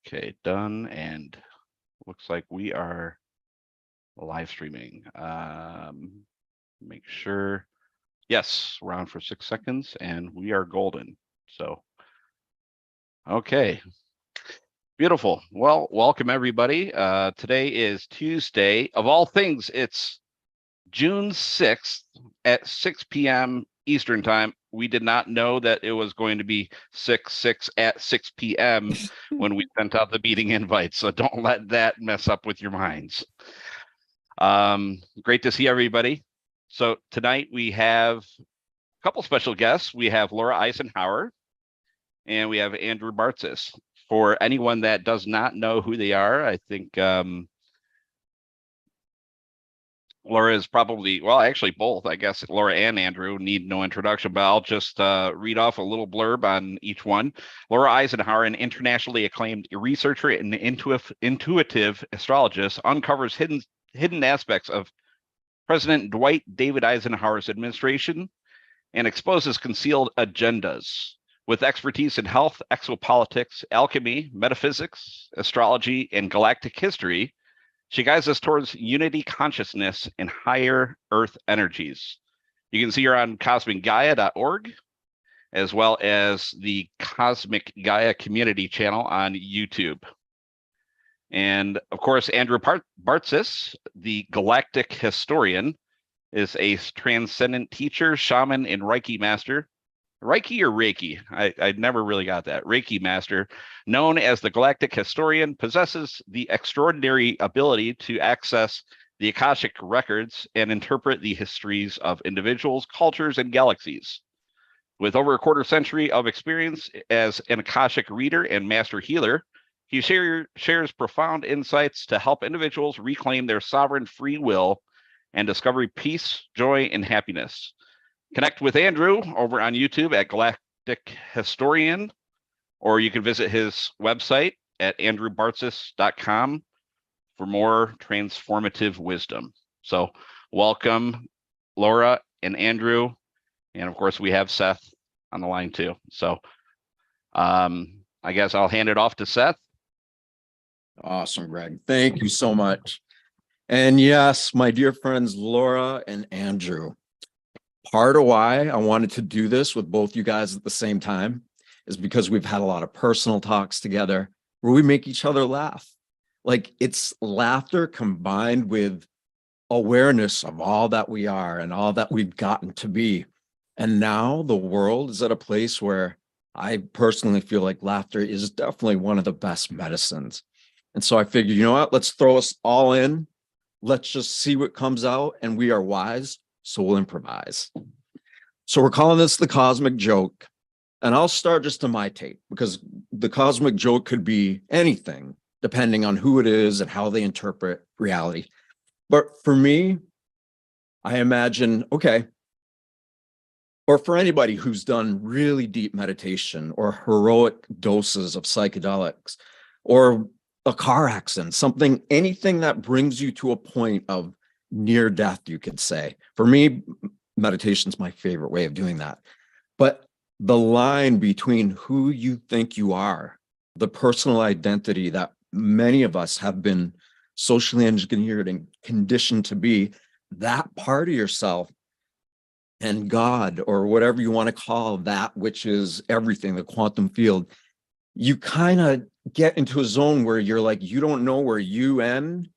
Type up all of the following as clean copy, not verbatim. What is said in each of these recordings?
Okay, done, and looks like we are live streaming. Make sure, yes, we're on for 6 seconds, and we are golden. So, okay, beautiful. Well, welcome everybody. Today is Tuesday. Of all things, it's June 6th at 6 p.m. Eastern time. We did not know that it was going to be 6 at 6 p.m. when we sent out the meeting invite. So don't let that mess up with your minds. Great to see everybody. So tonight we have a couple special guests. We have Laura Eisenhower and we have Andrew Bartzis. For anyone that does not know who they are, I think Laura is probably, well, actually both. I guess Laura and Andrew need no introduction, but I'll just read off a little blurb on each one. Laura Eisenhower, an internationally acclaimed researcher and intuitive astrologist, uncovers hidden aspects of President Dwight David Eisenhower's administration and exposes concealed agendas. With expertise in health, exopolitics, alchemy, metaphysics, astrology, and galactic history, she guides us towards unity consciousness and higher earth energies. You can see her on cosmicgaia.org, as well as the Cosmic Gaia community channel on YouTube. And of course, Andrew Bartzis, the Galactic Historian, is a transcendent teacher, shaman, and Reiki master. Reiki or Reiki? I never really got that. Reiki master, known as the Galactic Historian, possesses the extraordinary ability to access the Akashic records and interpret the histories of individuals, cultures, and galaxies. With over a quarter century of experience as an Akashic reader and master healer, he shares profound insights to help individuals reclaim their sovereign free will and discover peace, joy, and happiness. Connect with Andrew over on YouTube at Galactic Historian, or you can visit his website at andrewbartzis.com for more transformative wisdom. So welcome, Laura and Andrew. And of course, we have Seth on the line too. So I guess I'll hand it off to Seth. Awesome, Greg. Thank you so much. And yes, my dear friends, Laura and Andrew, part of why I wanted to do this with both you guys at the same time is because we've had a lot of personal talks together where we make each other laugh. Like, it's laughter combined with awareness of all that we are and all that we've gotten to be. And now the world is at a place where I personally feel like laughter is definitely one of the best medicines. And so I figured, you know what, let's throw us all in. Let's just see what comes out, and we are wise, so we'll improvise. So we're calling this the cosmic joke. And I'll start just to my take, because the cosmic joke could be anything, depending on who it is and how they interpret reality. But for me, I imagine, okay, or for anybody who's done really deep meditation or heroic doses of psychedelics or a car accident, something, anything that brings you to a point of near death, you could say. For me, meditation's my favorite way of doing that. But the line between who you think you are, the personal identity that many of us have been socially engineered and conditioned to be, that part of yourself, and God, or whatever you want to call that, which is everything, the quantum field, you kind of get into a zone where you're like, you don't know where you end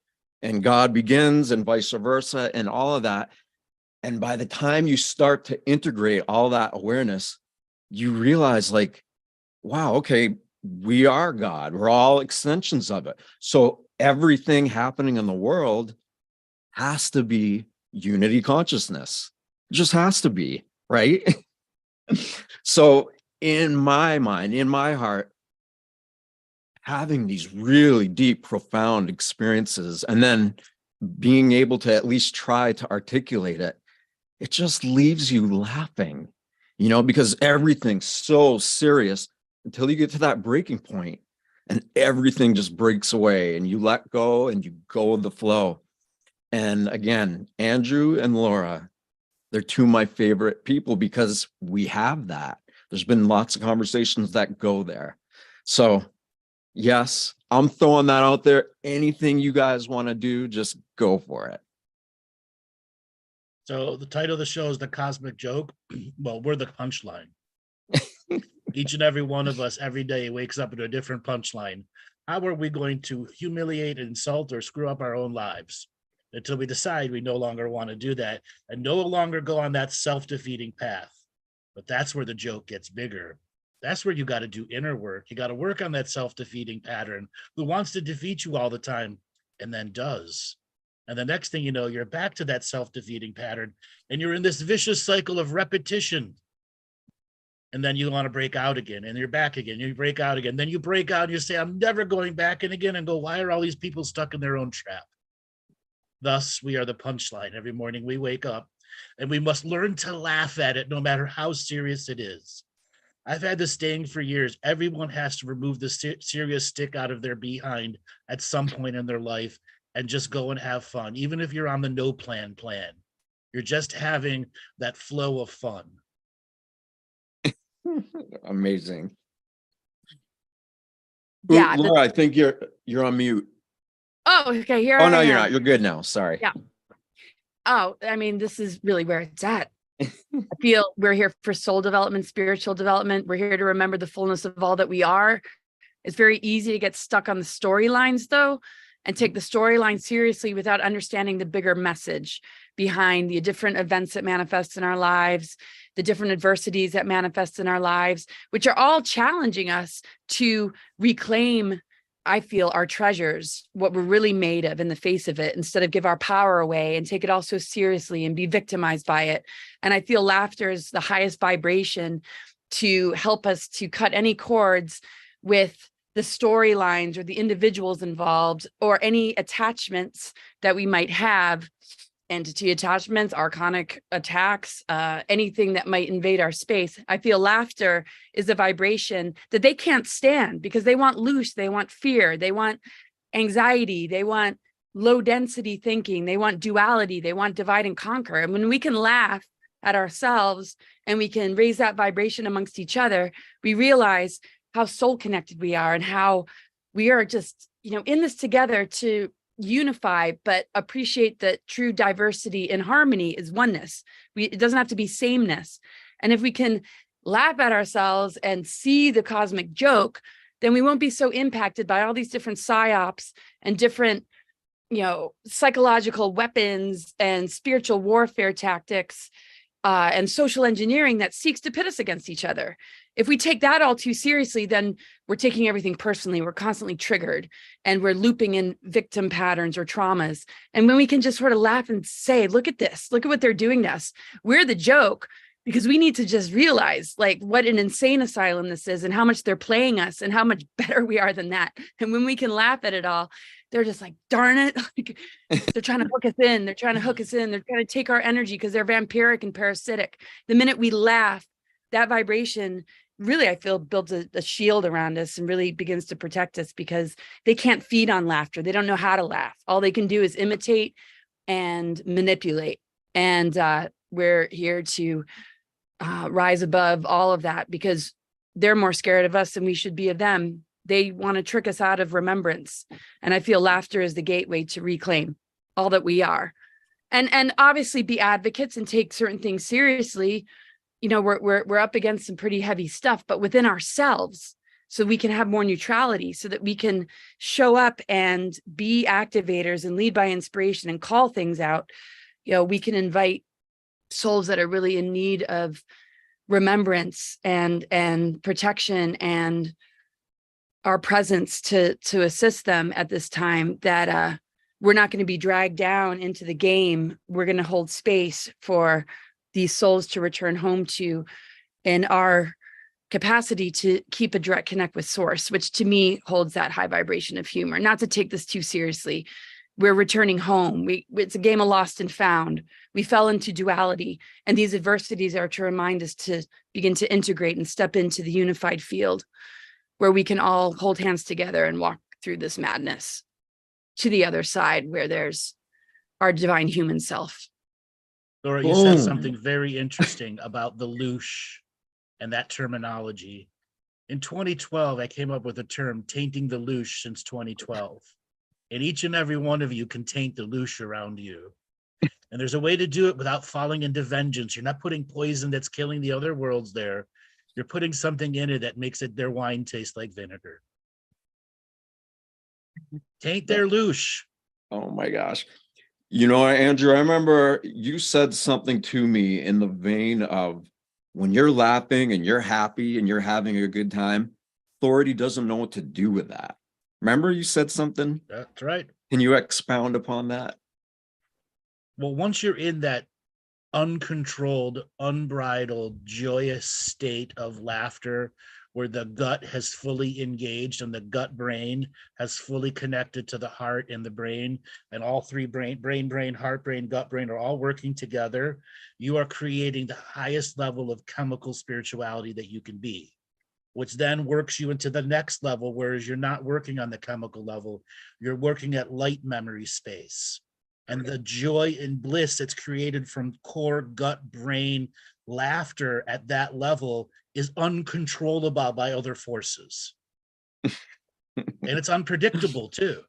and God begins, and vice versa, and all of that. And by the time you start to integrate all that awareness, you realize, like, wow, okay, we are God. We're all extensions of it. So everything happening in the world has to be unity consciousness. It just has to be, right? So in my mind, in my heart, having these really deep, profound experiences and then being able to at least try to articulate it, it just leaves you laughing, you know, because everything's so serious until you get to that breaking point and everything just breaks away and you let go and you go with the flow. And again, Andrew and Laura, they're two of my favorite people because we have that. There's been lots of conversations that go there. So Yes, I'm throwing that out there. Anything you guys want to do, just go for it. So the title of the show is The Cosmic Joke. Well, we're the punchline. Each and every one of us every day wakes up to a different punchline. How are we going to humiliate, insult, or screw up our own lives until we decide we no longer want to do that and no longer go on that self-defeating path? But that's where the joke gets bigger. That's where you got to do inner work. You got to work on that self-defeating pattern who wants to defeat you all the time and then does. And the next thing you know, you're back to that self-defeating pattern and you're in this vicious cycle of repetition. And then you want to break out again and you're back again. You break out again. Then you break out and you say, I'm never going back in again, and go, why are all these people stuck in their own trap? Thus, we are the punchline. Every morning we wake up and we must learn to laugh at it no matter how serious it is. I've had this saying for years. Everyone has to remove the serious stick out of their behind at some point in their life and just go and have fun. Even if you're on the no plan, you're just having that flow of fun. Amazing. Yeah. Ooh, Laura, I think you're on mute. Oh, okay. Here. Oh, no, I you're am. not. You're good now. Sorry. Yeah. Oh, I mean, this is really where it's at. I feel we're here for soul development, spiritual development. We're here to remember the fullness of all that we are. It's very easy to get stuck on the storylines, though, and take the storyline seriously without understanding the bigger message behind the different events that manifest in our lives, the different adversities that manifest in our lives, which are all challenging us to reclaim, I feel, our treasures, what we're really made of in the face of it, instead of give our power away and take it all so seriously and be victimized by it. And I feel laughter is the highest vibration to help us to cut any cords with the storylines or the individuals involved or any attachments that we might have, entity attachments, archonic attacks, anything that might invade our space. I feel laughter is a vibration that they can't stand because they want loose, they want fear, they want anxiety, they want low density thinking, they want duality, they want divide and conquer. And when we can laugh at ourselves and we can raise that vibration amongst each other, we realize how soul connected we are and how we are just, in this together to unify, but appreciate that true diversity and harmony is oneness. It doesn't have to be sameness. And if we can laugh at ourselves and see the cosmic joke, then we won't be so impacted by all these different psyops and different, psychological weapons and spiritual warfare tactics and social engineering that seeks to pit us against each other. If we take that all too seriously, then we're taking everything personally. We're constantly triggered and we're looping in victim patterns or traumas. And when we can just sort of laugh and say, look at this, look at what they're doing to us. We're the joke, because we need to just realize like what an insane asylum this is and how much they're playing us and how much better we are than that. And when we can laugh at it all, they're just like, darn it. They're trying to hook us in. They're trying to hook us in. They're trying to take our energy because they're vampiric and parasitic. The minute we laugh, that vibration really, I feel, builds a shield around us and really begins to protect us, because they can't feed on laughter. They don't know how to laugh. All they can do is imitate and manipulate. And we're here to rise above all of that, because they're more scared of us than we should be of them. They want to trick us out of remembrance. And I feel laughter is the gateway to reclaim all that we are. And obviously be advocates and take certain things seriously. We're up against some pretty heavy stuff, but within ourselves, so we can have more neutrality, so that we can show up and be activators and lead by inspiration and call things out. We can invite souls that are really in need of remembrance and protection and our presence to assist them at this time, that we're not going to be dragged down into the game. We're going to hold space for these souls to return home to, in our capacity to keep a direct connect with source, which to me holds that high vibration of humor. Not to take this too seriously. We're returning home. It's a game of lost and found. We fell into duality, and these adversities are to remind us to begin to integrate and step into the unified field where we can all hold hands together and walk through this madness to the other side, where there's our divine human self. Laura, you said something very interesting about the loosh and that terminology. In 2012, I came up with the term tainting the loosh since 2012. And each and every one of you can taint the loosh around you. And there's a way to do it without falling into vengeance. You're not putting poison that's killing the other worlds there. You're putting something in it that makes their wine taste like vinegar. Taint their loosh. Oh my gosh. You know, Andrew, I remember you said something to me in the vein of when you're laughing and you're happy and you're having a good time, authority doesn't know what to do with that. Remember you said something? That's right. Can you expound upon that? Well, once you're in that uncontrolled, unbridled, joyous state of laughter, where the gut has fully engaged and the gut brain has fully connected to the heart and the brain, and all three brain, heart brain, gut brain are all working together, you are creating the highest level of chemical spirituality that you can be, which then works you into the next level, whereas you're not working on the chemical level, you're working at light memory space. And the joy and bliss that's created from core gut brain laughter at that level is uncontrollable by other forces. And it's unpredictable too.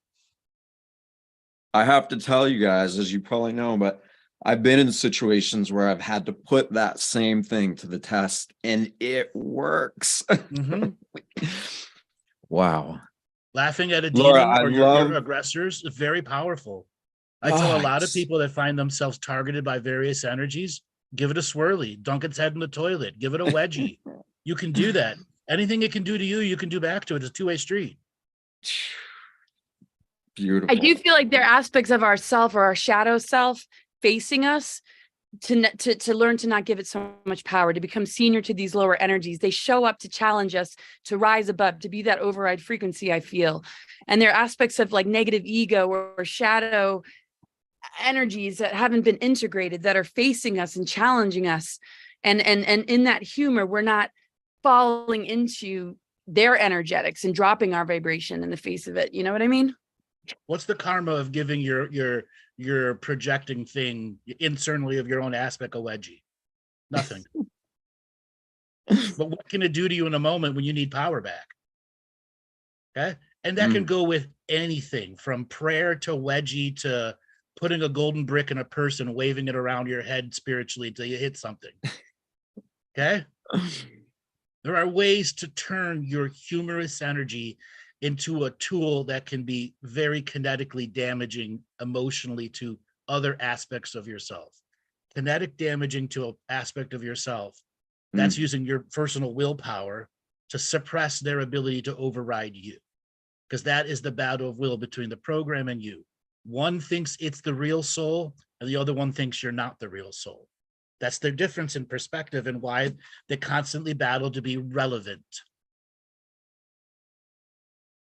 I have to tell you guys, as you probably know, but I've been in situations where I've had to put that same thing to the test and it works. Mhm. Wow. Laughing at a Laura, demon I or love- your aggressors is very powerful. I tell a lot of people that find themselves targeted by various energies, give it a swirly, dunk its head in the toilet, give it a wedgie. You can do that. Anything it can do to you, you can do back to it. It's a two-way street. Beautiful. I do feel like there are aspects of ourself or our shadow self facing us to learn to not give it so much power, to become senior to these lower energies. They show up to challenge us, to rise above, to be that override frequency, I feel. And there are aspects of like negative ego or shadow energies that haven't been integrated that are facing us and challenging us. And in that humor, we're not falling into their energetics and dropping our vibration in the face of it. You know what I mean? What's the karma of giving your projecting thing internally of your own aspect a wedgie? Nothing. But what can it do to you in a moment when you need power back? Okay. And that can go with anything from prayer to wedgie to putting a golden brick in a purse and waving it around your head spiritually until you hit something. Okay. There are ways to turn your humorous energy into a tool that can be very kinetically damaging emotionally to other aspects of yourself. Kinetic damaging to an aspect of yourself, that's using your personal willpower to suppress their ability to override you. Because that is the battle of will between the program and you. One thinks it's the real soul, and the other one thinks you're not the real soul. That's their difference in perspective and why they constantly battle to be relevant.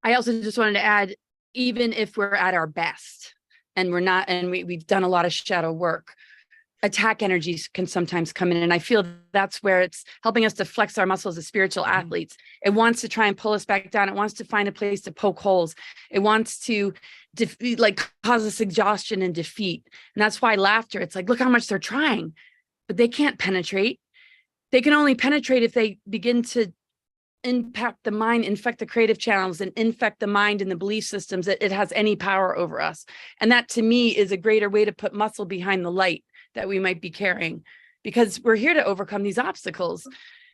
I also just wanted to add, even if we're at our best and we're not, and we've done a lot of shadow work, attack energies can sometimes come in. And I feel that's where it's helping us to flex our muscles as spiritual athletes. It wants to try and pull us back down. It wants to find a place to poke holes. It wants to cause us exhaustion and defeat. And that's why laughter, it's like, look how much they're trying, but they can't penetrate. They can only penetrate if they begin to impact the mind, infect the creative channels, and infect the mind and the belief systems that it has any power over us. And that to me is a greater way to put muscle behind the light that we might be carrying, because we're here to overcome these obstacles.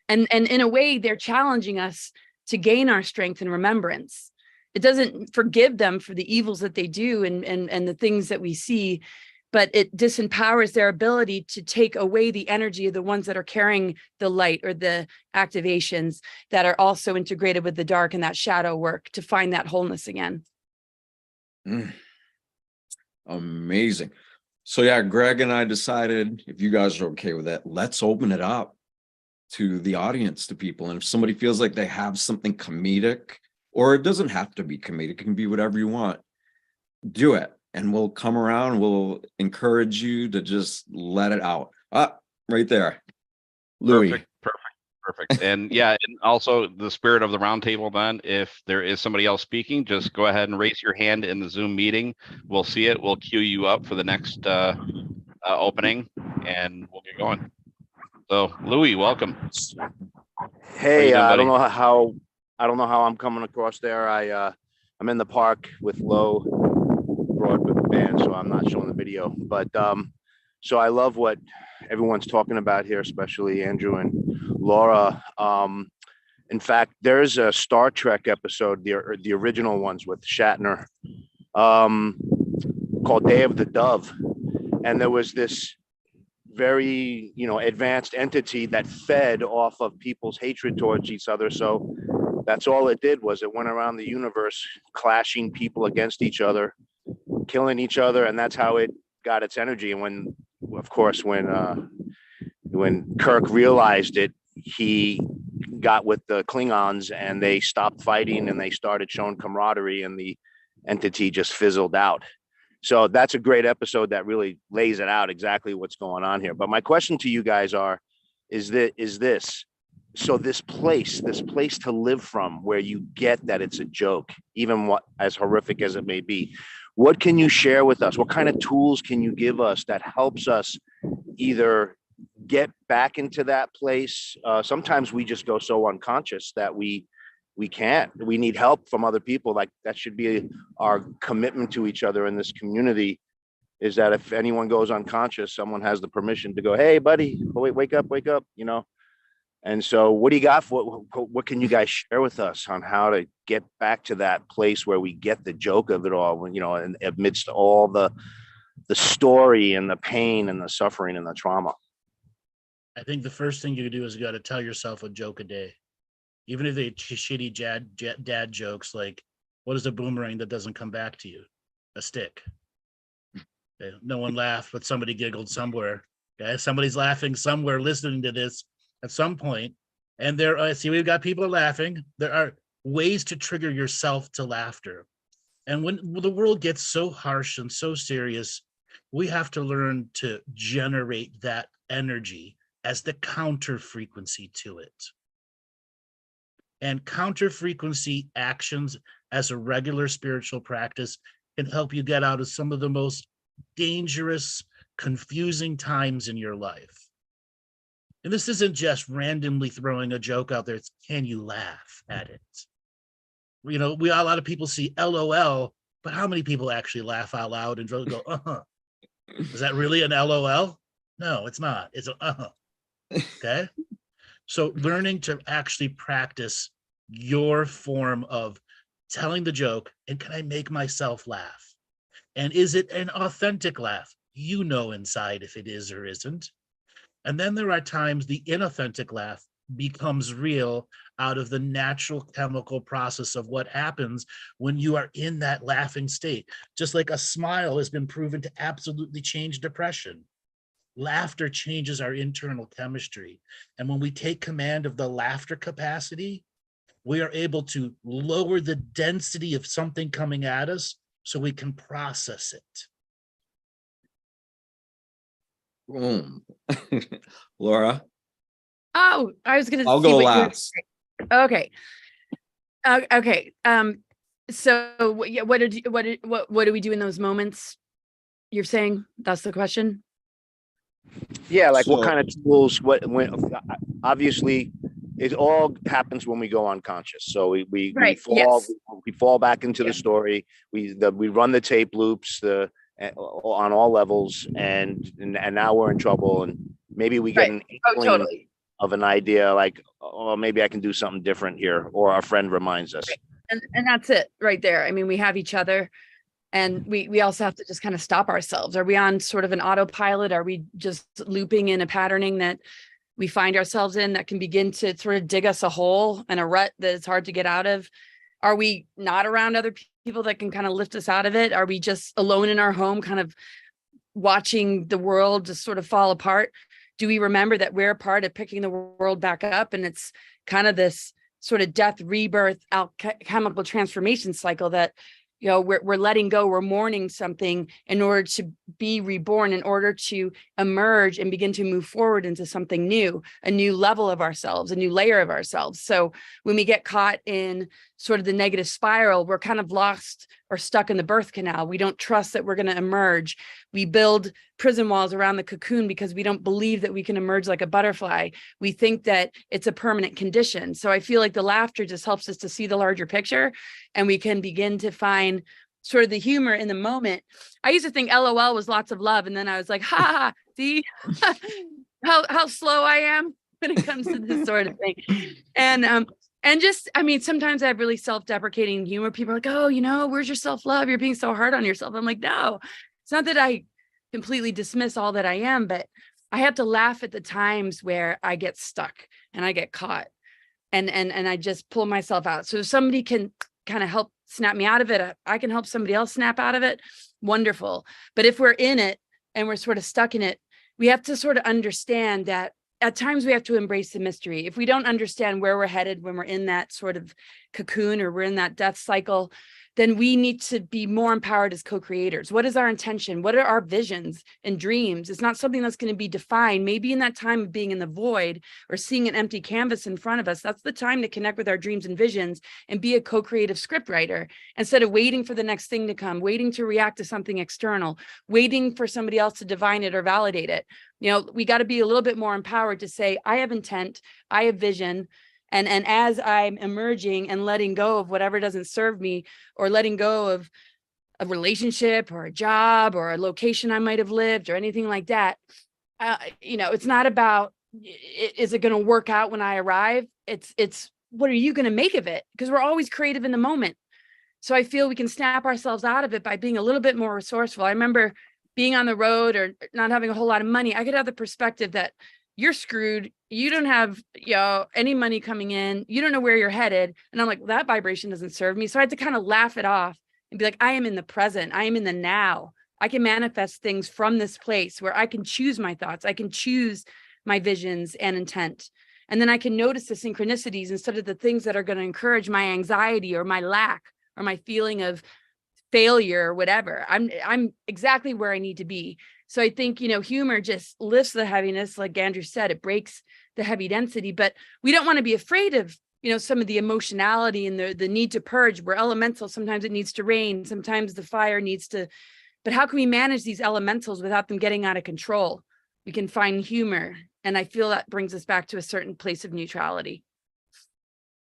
And in a way, they're challenging us to gain our strength and remembrance. It doesn't forgive them for the evils that they do and the things that we see, but it disempowers their ability to take away the energy of the ones that are carrying the light or the activations that are also integrated with the dark and that shadow work to find that wholeness again. Amazing. So yeah, Greg and I decided, if you guys are okay with it, let's open it up to the audience, to people. And if somebody feels like they have something comedic, or it doesn't have to be comedic, it can be whatever you want, do it. And we'll come around, we'll encourage you to just let it out. Right there. Louis. Perfect. And yeah, and also the spirit of the roundtable, then, if there is somebody else speaking, just go ahead and raise your hand in the Zoom meeting. We'll see it. We'll queue you up for the next opening, and we'll get going. So, Louis, welcome. Hey, doing, I don't buddy? know how I'm coming across there. I'm in the park with low broadband, so I'm not showing the video. But so I love what everyone's talking about here, especially Andrew and Laura. In fact, there's a Star Trek episode, the original ones with Shatner, um, called Day of the Dove, and there was this very advanced entity that fed off of people's hatred towards each other. So that's all it did, was it went around the universe clashing people against each other, killing each other, and that's how it got its energy. And of course when Kirk realized it, he got with the Klingons and they stopped fighting and they started showing camaraderie, and the entity just fizzled out. So that's a great episode that really lays it out exactly what's going on here. But my question to you guys is this: so this place to live from, where you get that it's a joke, even what as horrific as it may be, what can you share with us? What kind of tools can you give us that helps us either get back into that place? Sometimes we just go so unconscious that we can't. We need help from other people. Like, that should be our commitment to each other in this community, is that if anyone goes unconscious, someone has the permission to go, hey buddy, wake up, And so what do you got for what can you guys share with us on how to get back to that place where we get the joke of it all, and amidst all the story and the pain and the suffering and the trauma? I think the first thing you do is you got to tell yourself a joke a day. Even if they're shitty dad jokes, like, what is a boomerang that doesn't come back to you? A stick. Okay. No one laughed, but somebody giggled somewhere. Okay, somebody's laughing somewhere listening to this at some point. And we've got people laughing. There are ways to trigger yourself to laughter. And when the world gets so harsh and so serious, we have to learn to generate that energy as the counter frequency to it. And counter frequency actions as a regular spiritual practice can help you get out of some of the most dangerous, confusing times in your life. And this isn't just randomly throwing a joke out there. It's, can you laugh at it? A lot of people see LOL, but how many people actually laugh out loud and go, Is that really an LOL? No, it's not. It's an Okay. So learning to actually practice your form of telling the joke, and can I make myself laugh? And is it an authentic laugh? Inside if it is or isn't. And then there are times the inauthentic laugh becomes real out of the natural chemical process of what happens when you are in that laughing state. Just like a smile has been proven to absolutely change depression. Laughter changes our internal chemistry. And when we take command of the laughter capacity, we are able to lower the density of something coming at us so we can process it. Boom. Laura? Oh, I was going to I'll see go what last. Okay. Okay. So what do we do in those moments? You're saying that's the question? Yeah, like what So- kind of tools? Obviously, it all happens when we go unconscious. So we Right, fall yes. we fall back into Yeah. the story. We run the tape loops on all levels, and now we're in trouble. And maybe we get Right. an Oh, inkling totally. of an idea, like, oh, maybe I can do something different here, or our friend reminds us. And that's it right there. I mean, we have each other, and we also have to just kind of stop ourselves. Are we on sort of an autopilot? Are we just looping in a patterning that we find ourselves in that can begin to sort of dig us a hole and a rut that is hard to get out of? Are we not around other people that can kind of lift us out of it? Are we just alone in our home, kind of watching the world just sort of fall apart? Do we remember that we're a part of picking the world back up? And it's kind of this sort of death, rebirth, alchemical transformation cycle that, we're letting go, we're mourning something in order to be reborn, in order to emerge and begin to move forward into something new, a new level of ourselves, a new layer of ourselves. So when we get caught in sort of the negative spiral, we're kind of lost or stuck in the birth canal. We don't trust that we're going to emerge. We build prison walls around the cocoon because we don't believe that we can emerge like a butterfly. We think that it's a permanent condition. So I feel like the laughter just helps us to see the larger picture, and we can begin to find sort of the humor in the moment. I used to think LOL was lots of love. And then I was like, ha, see how slow I am when it comes to this sort of thing. And just, I mean, sometimes I have really self-deprecating humor. People are like, oh, you know, where's your self-love? You're being so hard on yourself. I'm like, no, it's not that I completely dismiss all that I am, but I have to laugh at the times where I get stuck and I get caught, and I just pull myself out. So if somebody can kind of help snap me out of it, I can help somebody else snap out of it. Wonderful. But if we're in it and we're sort of stuck in it, we have to sort of understand that at times we have to embrace the mystery. If we don't understand where we're headed when we're in that sort of cocoon or we're in that death cycle, then we need to be more empowered as co-creators. What is our intention? What are our visions and dreams? It's not something that's going to be defined. Maybe in that time of being in the void or seeing an empty canvas in front of us, that's the time to connect with our dreams and visions and be a co-creative scriptwriter instead of waiting for the next thing to come, waiting to react to something external, waiting for somebody else to divine it or validate it. You know, we got to be a little bit more empowered to say, I have intent, I have vision. And as I'm emerging and letting go of whatever doesn't serve me, or letting go of a relationship or a job or a location I might have lived or anything like that, you know, it's not about, is it going to work out when I arrive? It's what are you going to make of it? Because we're always creative in the moment. So I feel we can snap ourselves out of it by being a little bit more resourceful. I remember being on the road or not having a whole lot of money. I could have the perspective that you're screwed. You don't have, you know, any money coming in. You don't know where you're headed. And I'm like, well, that vibration doesn't serve me. So I had to kind of laugh it off and be like, I am in the present. I am in the now. I can manifest things from this place where I can choose my thoughts. I can choose my visions and intent. And then I can notice the synchronicities instead of the things that are going to encourage my anxiety or my lack or my feeling of failure or whatever. I'm exactly where I need to be. So I think, you know, humor just lifts the heaviness. Like Andrew said, it breaks the heavy density, but we don't want to be afraid of, you know, some of the emotionality and the need to purge. We're elemental. Sometimes it needs to rain. Sometimes the fire needs to, but how can we manage these elementals without them getting out of control? We can find humor. And I feel that brings us back to a certain place of neutrality.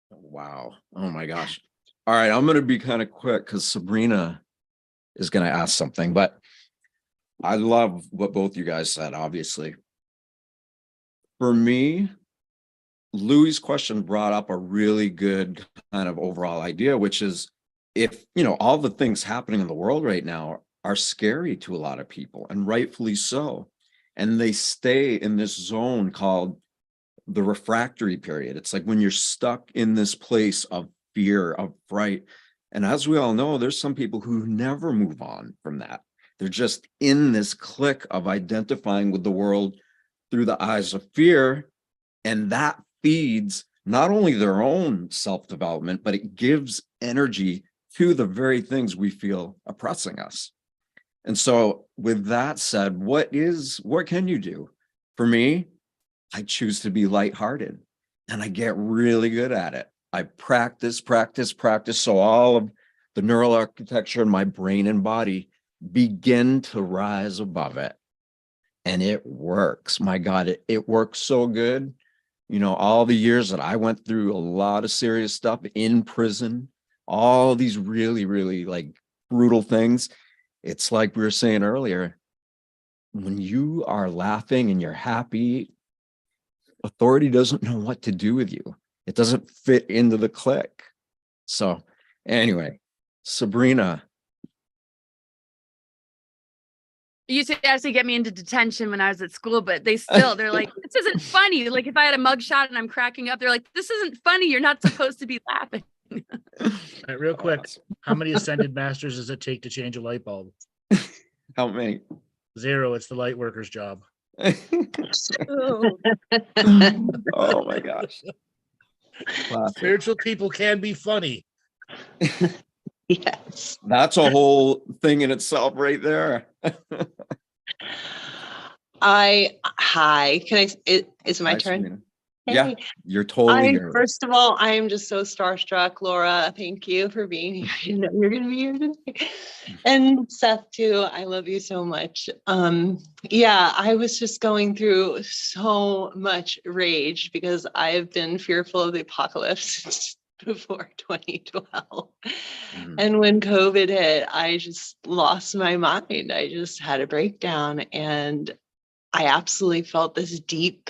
Wow. Oh my gosh. All right. I'm going to be kind of quick because Sabrina is going to ask something, but I love what both you guys said, obviously. For me, Louis' question brought up a really good kind of overall idea, which is if, you know, all the things happening in the world right now are scary to a lot of people, and rightfully so. And they stay in this zone called the refractory period. It's like when you're stuck in this place of fear, of fright. And as we all know, there's some people who never move on from that. They're just in this clique of identifying with the world through the eyes of fear. And that feeds not only their own self-development, but it gives energy to the very things we feel oppressing us. And so with that said, what can you do? For me, I choose to be lighthearted and I get really good at it. I practice. So all of the neural architecture in my brain and body begin to rise above it. And it works. My God, it works so good. You know, all the years that I went through a lot of serious stuff in prison, all these really, really like brutal things. It's like we were saying earlier, when you are laughing and you're happy, authority doesn't know what to do with you. It doesn't fit into the clique. So anyway, Sabrina. It used to actually get me into detention when I was at school, but they're like, this isn't funny. Like if I had a mugshot and I'm cracking up, they're like, this isn't funny. You're not supposed to be laughing. All right, real quick, how many ascended masters does it take to change a light bulb? How many? 0. It's the light worker's job. Oh my gosh. Classic. Spiritual people can be funny. Yes. That's a whole thing in itself right there. Hi, can I, is it my Hi, turn? Sabrina. Yeah, Hey, you're totally here. first of all, I am just so starstruck, Laura. Thank you for being here. I didn't know you were going to be here today. And Seth too. I love you so much. Yeah, I was just going through so much rage because I've been fearful of the apocalypse since before 2012. And when COVID hit, I just lost my mind. I just had a breakdown, and I absolutely felt this deep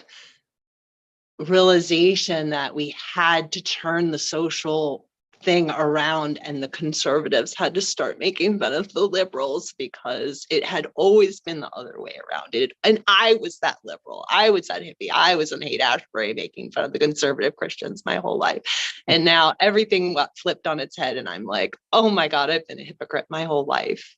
realization that we had to turn the social thing around, and the conservatives had to start making fun of the liberals because it had always been the other way around. And I was that liberal. I was that hippie. I was an Haight-Ashbury making fun of the conservative Christians my whole life. And now everything got flipped on its head, and I'm like, oh my God, I've been a hypocrite my whole life.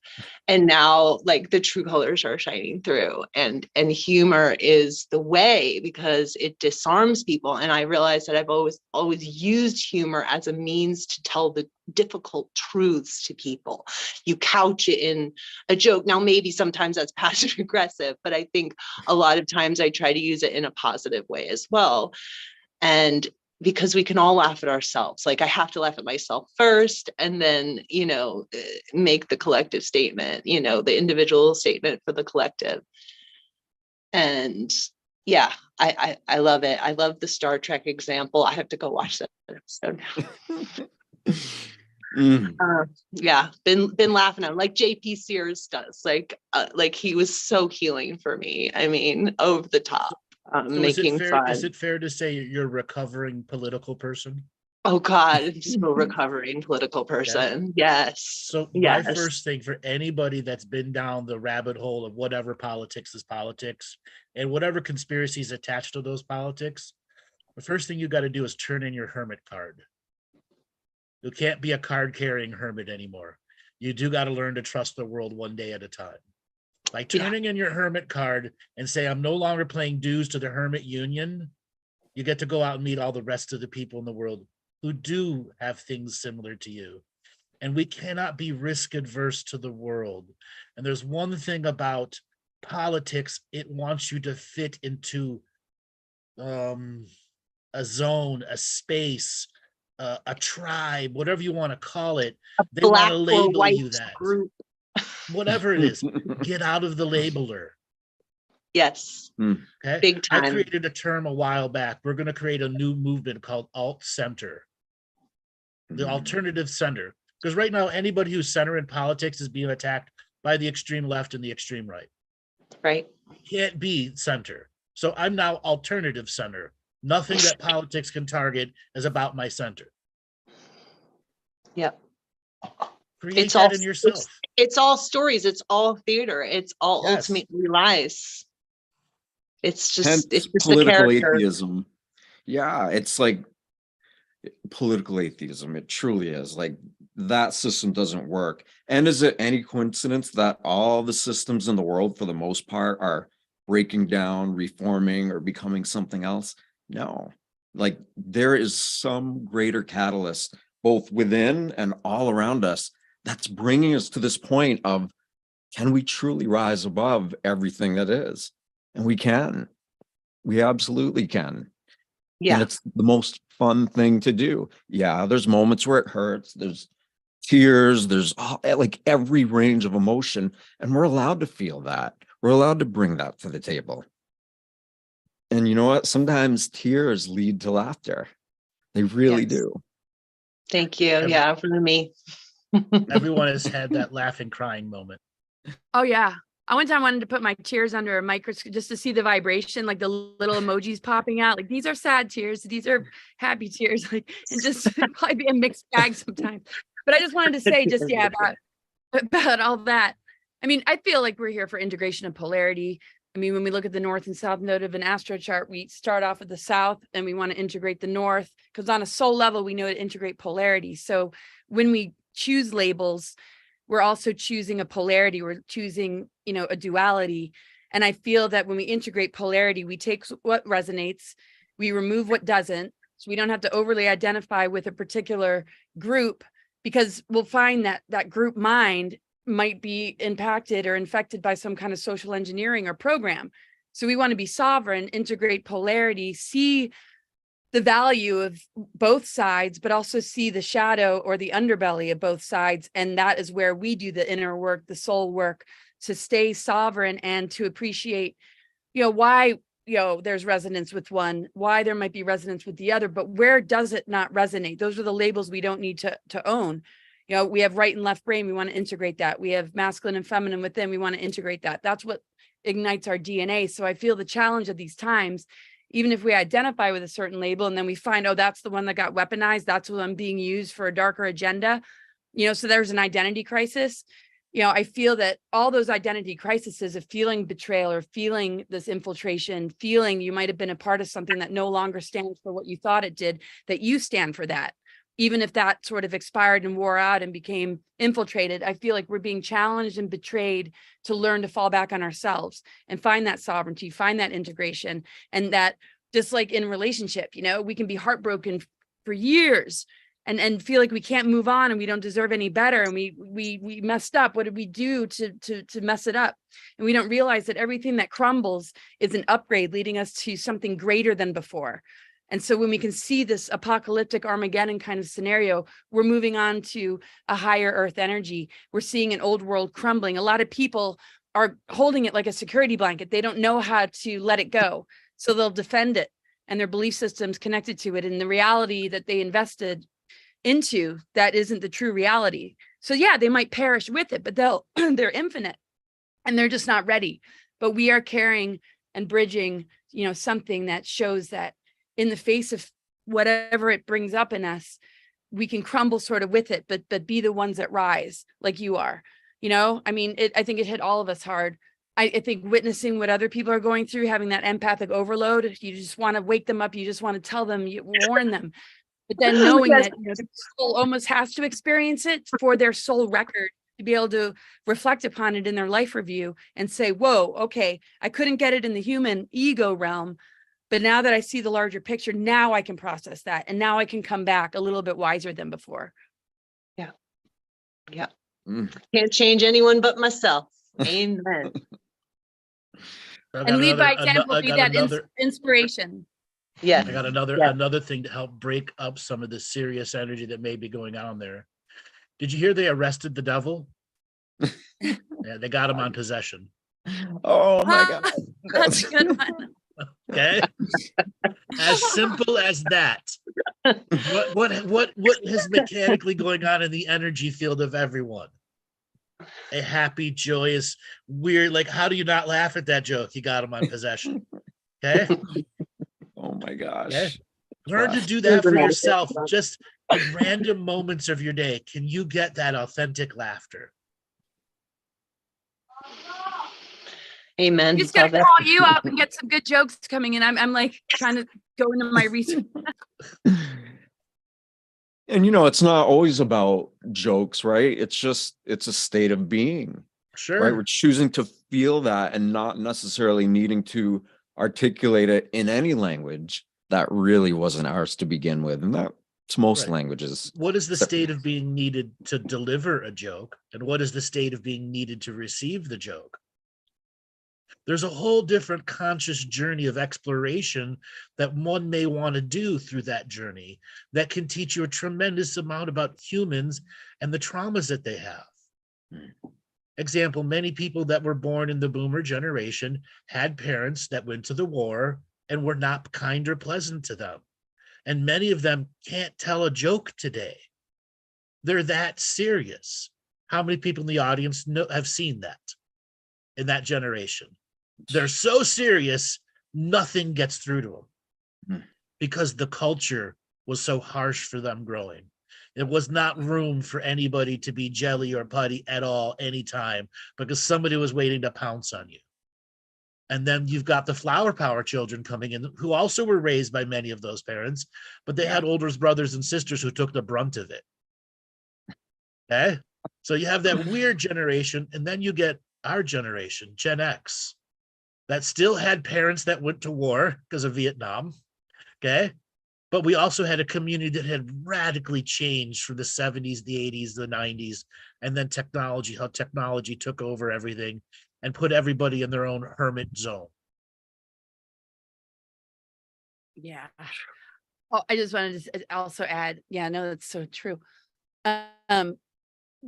And now like the true colors are shining through, and humor is the way because it disarms people. And I realized that I've always used humor as a means to tell the difficult truths to people. You couch it in a joke. Now, maybe sometimes that's passive aggressive, but I think a lot of times I try to use it in a positive way as well. And because we can all laugh at ourselves. Like I have to laugh at myself first, and then, make the collective statement, the individual statement for the collective. And yeah, I love it. I love the Star Trek example. I have to go watch that episode now. Yeah, been laughing at him like JP Sears does. Like he was so healing for me. I mean, over the top. So Making fun. Is it fair to say you're a recovering political person? Oh God, I'm still a recovering political person. Yes. So my first thing for anybody that's been down the rabbit hole of whatever politics is politics and whatever conspiracies attached to those politics, the first thing you got to do is turn in your hermit card. You can't be a card carrying hermit anymore. You do got to learn to trust the world one day at a time. By turning in your hermit card and say, I'm no longer paying dues to the hermit union, you get to go out and meet all the rest of the people in the world who do have things similar to you. And we cannot be risk adverse to the world. And there's one thing about politics, it wants you to fit into a zone, a space, a tribe, whatever you want to call it. They want to label you that. Group. Whatever it is, get out of the labeler. Yes. Okay. Big time. I created a term a while back. We're going to create a new movement called alt center, the alternative center. Because right now, anybody who's center in politics is being attacked by the extreme left and the extreme right. Right. Can't be center. So I'm now alternative center. Nothing that politics can target is about my center. Yep. Create that in yourself. It's all stories. It's all theater. It's all ultimately lies. It's just political atheism. Yeah, it's like political atheism. It truly is. Like that system doesn't work. And is it any coincidence that all the systems in the world, for the most part, are breaking down, reforming, or becoming something else? No. Like there is some greater catalyst, both within and all around us, that's bringing us to this point of, can we truly rise above everything that is? And we can. We absolutely can. Yeah. And it's the most fun thing to do. Yeah, there's moments where it hurts. There's tears. There's like every range of emotion. And we're allowed to feel that. We're allowed to bring that to the table. And you know what? Sometimes tears lead to laughter. They really do. Thank you. Yeah, for me. Everyone has had that laughing, crying moment. Oh, yeah. I one time wanted to put my tears under a microscope just to see the vibration, like the little emojis popping out. Like, these are sad tears. These are happy tears. Like, and just probably be a mixed bag sometimes. But I just wanted to say about all that. I mean, I feel like we're here for integration of polarity. I mean, when we look at the north and south node of an astro chart, we start off with the south and we want to integrate the north, because on a soul level, we know to integrate polarity. So when we choose labels, we're also choosing a polarity. We're choosing, a duality. And I feel that when we integrate polarity, we take what resonates, we remove what doesn't. So we don't have to overly identify with a particular group, because we'll find that that group mind might be impacted or infected by some kind of social engineering or program. So we want to be sovereign, integrate polarity, see the value of both sides, but also see the shadow or the underbelly of both sides. And that is where we do the inner work, the soul work, to stay sovereign and to appreciate, why, there's resonance with one, why there might be resonance with the other, but where does it not resonate? Those are the labels we don't need to own. We have right and left brain. We want to integrate that. We have masculine and feminine within. We want to integrate that. That's what ignites our DNA. So I feel the challenge of these times, even if we identify with a certain label and then we find, oh, that's the one that got weaponized, that's what I'm being used for a darker agenda, so there's an identity crisis. I feel that all those identity crises of feeling betrayal or feeling this infiltration, feeling you might have been a part of something that no longer stands for what you thought it did, that you stand for that. Even if that sort of expired and wore out and became infiltrated, I feel like we're being challenged and betrayed to learn to fall back on ourselves and find that sovereignty, find that integration. And that just like in relationship, we can be heartbroken for years and feel like we can't move on and we don't deserve any better. And we messed up. What did we do to mess it up? And we don't realize that everything that crumbles is an upgrade leading us to something greater than before. And so when we can see this apocalyptic Armageddon kind of scenario, we're moving on to a higher earth energy. We're seeing an old world crumbling. A lot of people are holding it like a security blanket. They don't know how to let it go. So they'll defend it and their belief systems connected to it. And the reality that they invested into, that isn't the true reality. So yeah, they might perish with it, but they're infinite and they're just not ready. But we are carrying and bridging, something that shows that in the face of whatever it brings up in us, we can crumble sort of with it, but be the ones that rise like you are. I think it hit all of us hard. I think witnessing what other people are going through, having that empathic overload, you just want to wake them up. You just want to tell them, you warn them. But then knowing that their soul almost has to experience it for their soul record to be able to reflect upon it in their life review and say, whoa, okay, I couldn't get it in the human ego realm. But now that I see the larger picture, now I can process that. And now I can come back a little bit wiser than before. Yeah. Can't change anyone but myself. Amen. And lead by example, be that inspiration. Yeah. I got another thing to help break up some of the serious energy that may be going on there. Did you hear they arrested the devil? Yeah, they got him on possession. Oh my God. That's a good one. Okay. As simple as that. What is mechanically going on in the energy field of everyone? A happy, joyous, weird, like, how do you not laugh at that joke? You got him on possession. Okay. Oh my gosh. Okay? Learn to do that for yourself. Just in random moments of your day. Can you get that authentic laughter? Amen. You just gotta call you up and get some good jokes coming in. I'm like trying to go into my research. And it's not always about jokes, right? It's a state of being. Sure. Right. We're choosing to feel that and not necessarily needing to articulate it in any language that really wasn't ours to begin with. And that's most languages. What is the state of being needed to deliver a joke? And what is the state of being needed to receive the joke? There's a whole different conscious journey of exploration that one may want to do through that journey that can teach you a tremendous amount about humans and the traumas that they have. Example, many people that were born in the boomer generation had parents that went to the war and were not kind or pleasant to them. And many of them can't tell a joke today. They're that serious. How many people in the audience have seen that in that generation? They're so serious, nothing gets through to them because the culture was so harsh for them growing. It was not room for anybody to be jelly or putty at all, anytime, because somebody was waiting to pounce on you. And then you've got the flower power children coming in who also were raised by many of those parents, but they had older brothers and sisters who took the brunt of it. Okay. So you have that weird generation, and then you get our generation, Gen X, that still had parents that went to war because of Vietnam. Okay. But we also had a community that had radically changed from the 70s, the 80s, the 90s, and then technology, how technology took over everything and put everybody in their own hermit zone. Yeah. Oh, I just wanted to also add, yeah, no, that's so true. Um,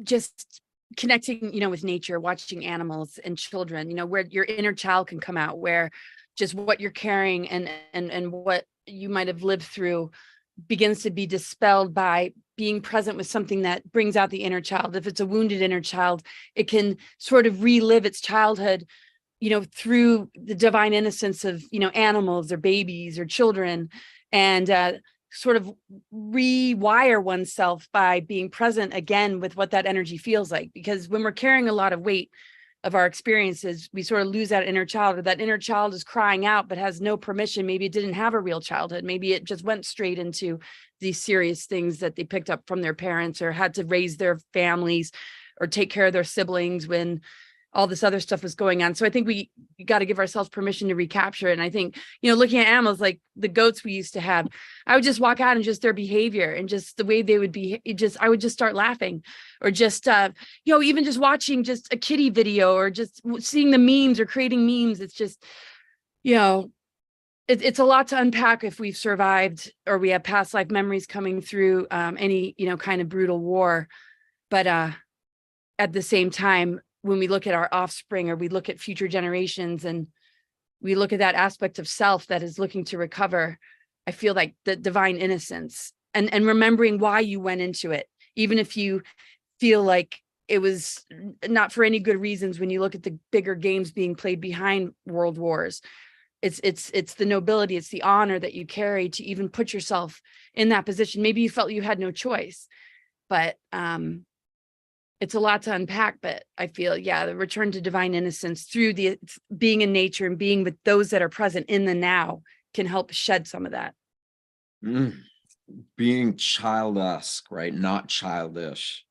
just connecting, with nature, watching animals and children, where your inner child can come out, where just what you're carrying and what you might have lived through begins to be dispelled by being present with something that brings out the inner child. If it's a wounded inner child, it can sort of relive its childhood, through the divine innocence of, animals or babies or children, and sort of rewire oneself by being present again with what that energy feels like. Because when we're carrying a lot of weight of our experiences, we sort of lose that inner child, or that inner child is crying out but has no permission. Maybe it didn't have a real childhood. Maybe it just went straight into these serious things that they picked up from their parents, or had to raise their families or take care of their siblings when all this other stuff was going on. So I think we got to give ourselves permission to recapture it. And I think, looking at animals like the goats we used to have, I would just walk out and just their behavior and just the way they would be, I would just start laughing, or just, even just watching just a kitty video, or just seeing the memes or creating memes. It's just, it's a lot to unpack if we've survived, or we have past life memories coming through any, kind of brutal war. But at the same time, when we look at our offspring, or we look at future generations, and we look at that aspect of self that is looking to recover, I feel like the divine innocence and remembering why you went into it, even if you feel like it was not for any good reasons. When you look at the bigger games being played behind world wars, it's the nobility, it's the honor that you carry to even put yourself in that position. Maybe you felt you had no choice, but it's a lot to unpack. But I feel, the return to divine innocence through the being in nature and being with those that are present in the now can help shed some of that. Being child-esque, right? Not childish.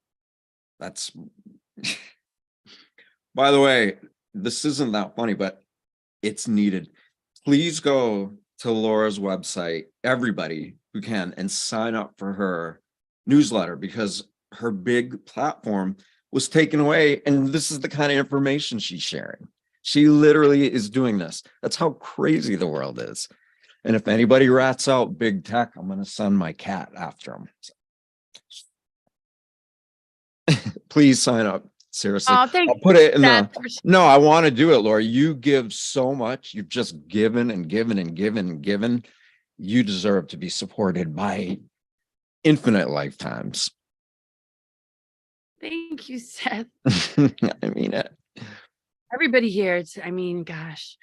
That's, by the way, this isn't that funny, but it's needed. Please go to Laura's website, everybody who can, and sign up for her newsletter, because her big platform was taken away, and this is the kind of information she's sharing. She literally is doing this. That's how crazy the world is. And if anybody rats out big tech, I'm going to send my cat after them. Please sign up. Seriously. Oh, thank I'll put it in that. No, I want to do it, Laura. You give so much. You've just given and given and given and given. You deserve to be supported by infinite lifetimes. Thank you, Seth. I mean it. Everybody here, gosh,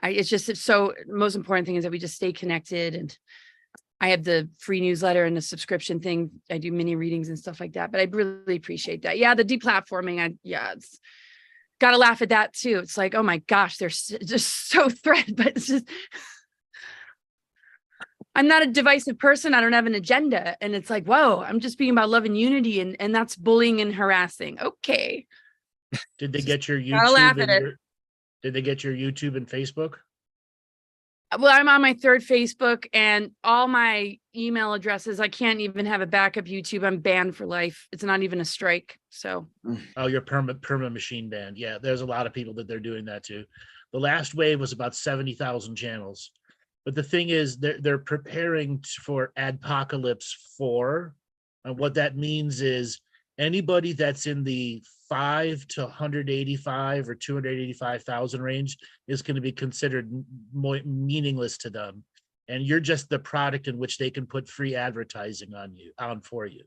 it's so, most important thing is that we just stay connected. And I have the free newsletter and the subscription thing. I do mini readings and stuff like that, but I really appreciate that. Yeah, the deplatforming, it's got to laugh at that too. It's like, oh my gosh, they're just so threatened, but it's just, I'm not a divisive person. I don't have an agenda. And it's like, whoa, I'm just being about love and unity, and that's bullying and harassing. Okay. Did they get your Gotta laugh YouTube at and it. did they get your YouTube and Facebook? Well, I'm on my third Facebook, and all my email addresses, I can't even have a backup YouTube. I'm banned for life. It's not even a strike. So, Oh, you're perma machine banned. Yeah, there's a lot of people that they're doing that too. The last wave was about 70,000 channels. But the thing is, they're preparing for Adpocalypse 4. And what that means is anybody that's in the 5 to 185 or 285,000 range is going to be considered more meaningless to them. And you're just the product in which they can put free advertising on for you.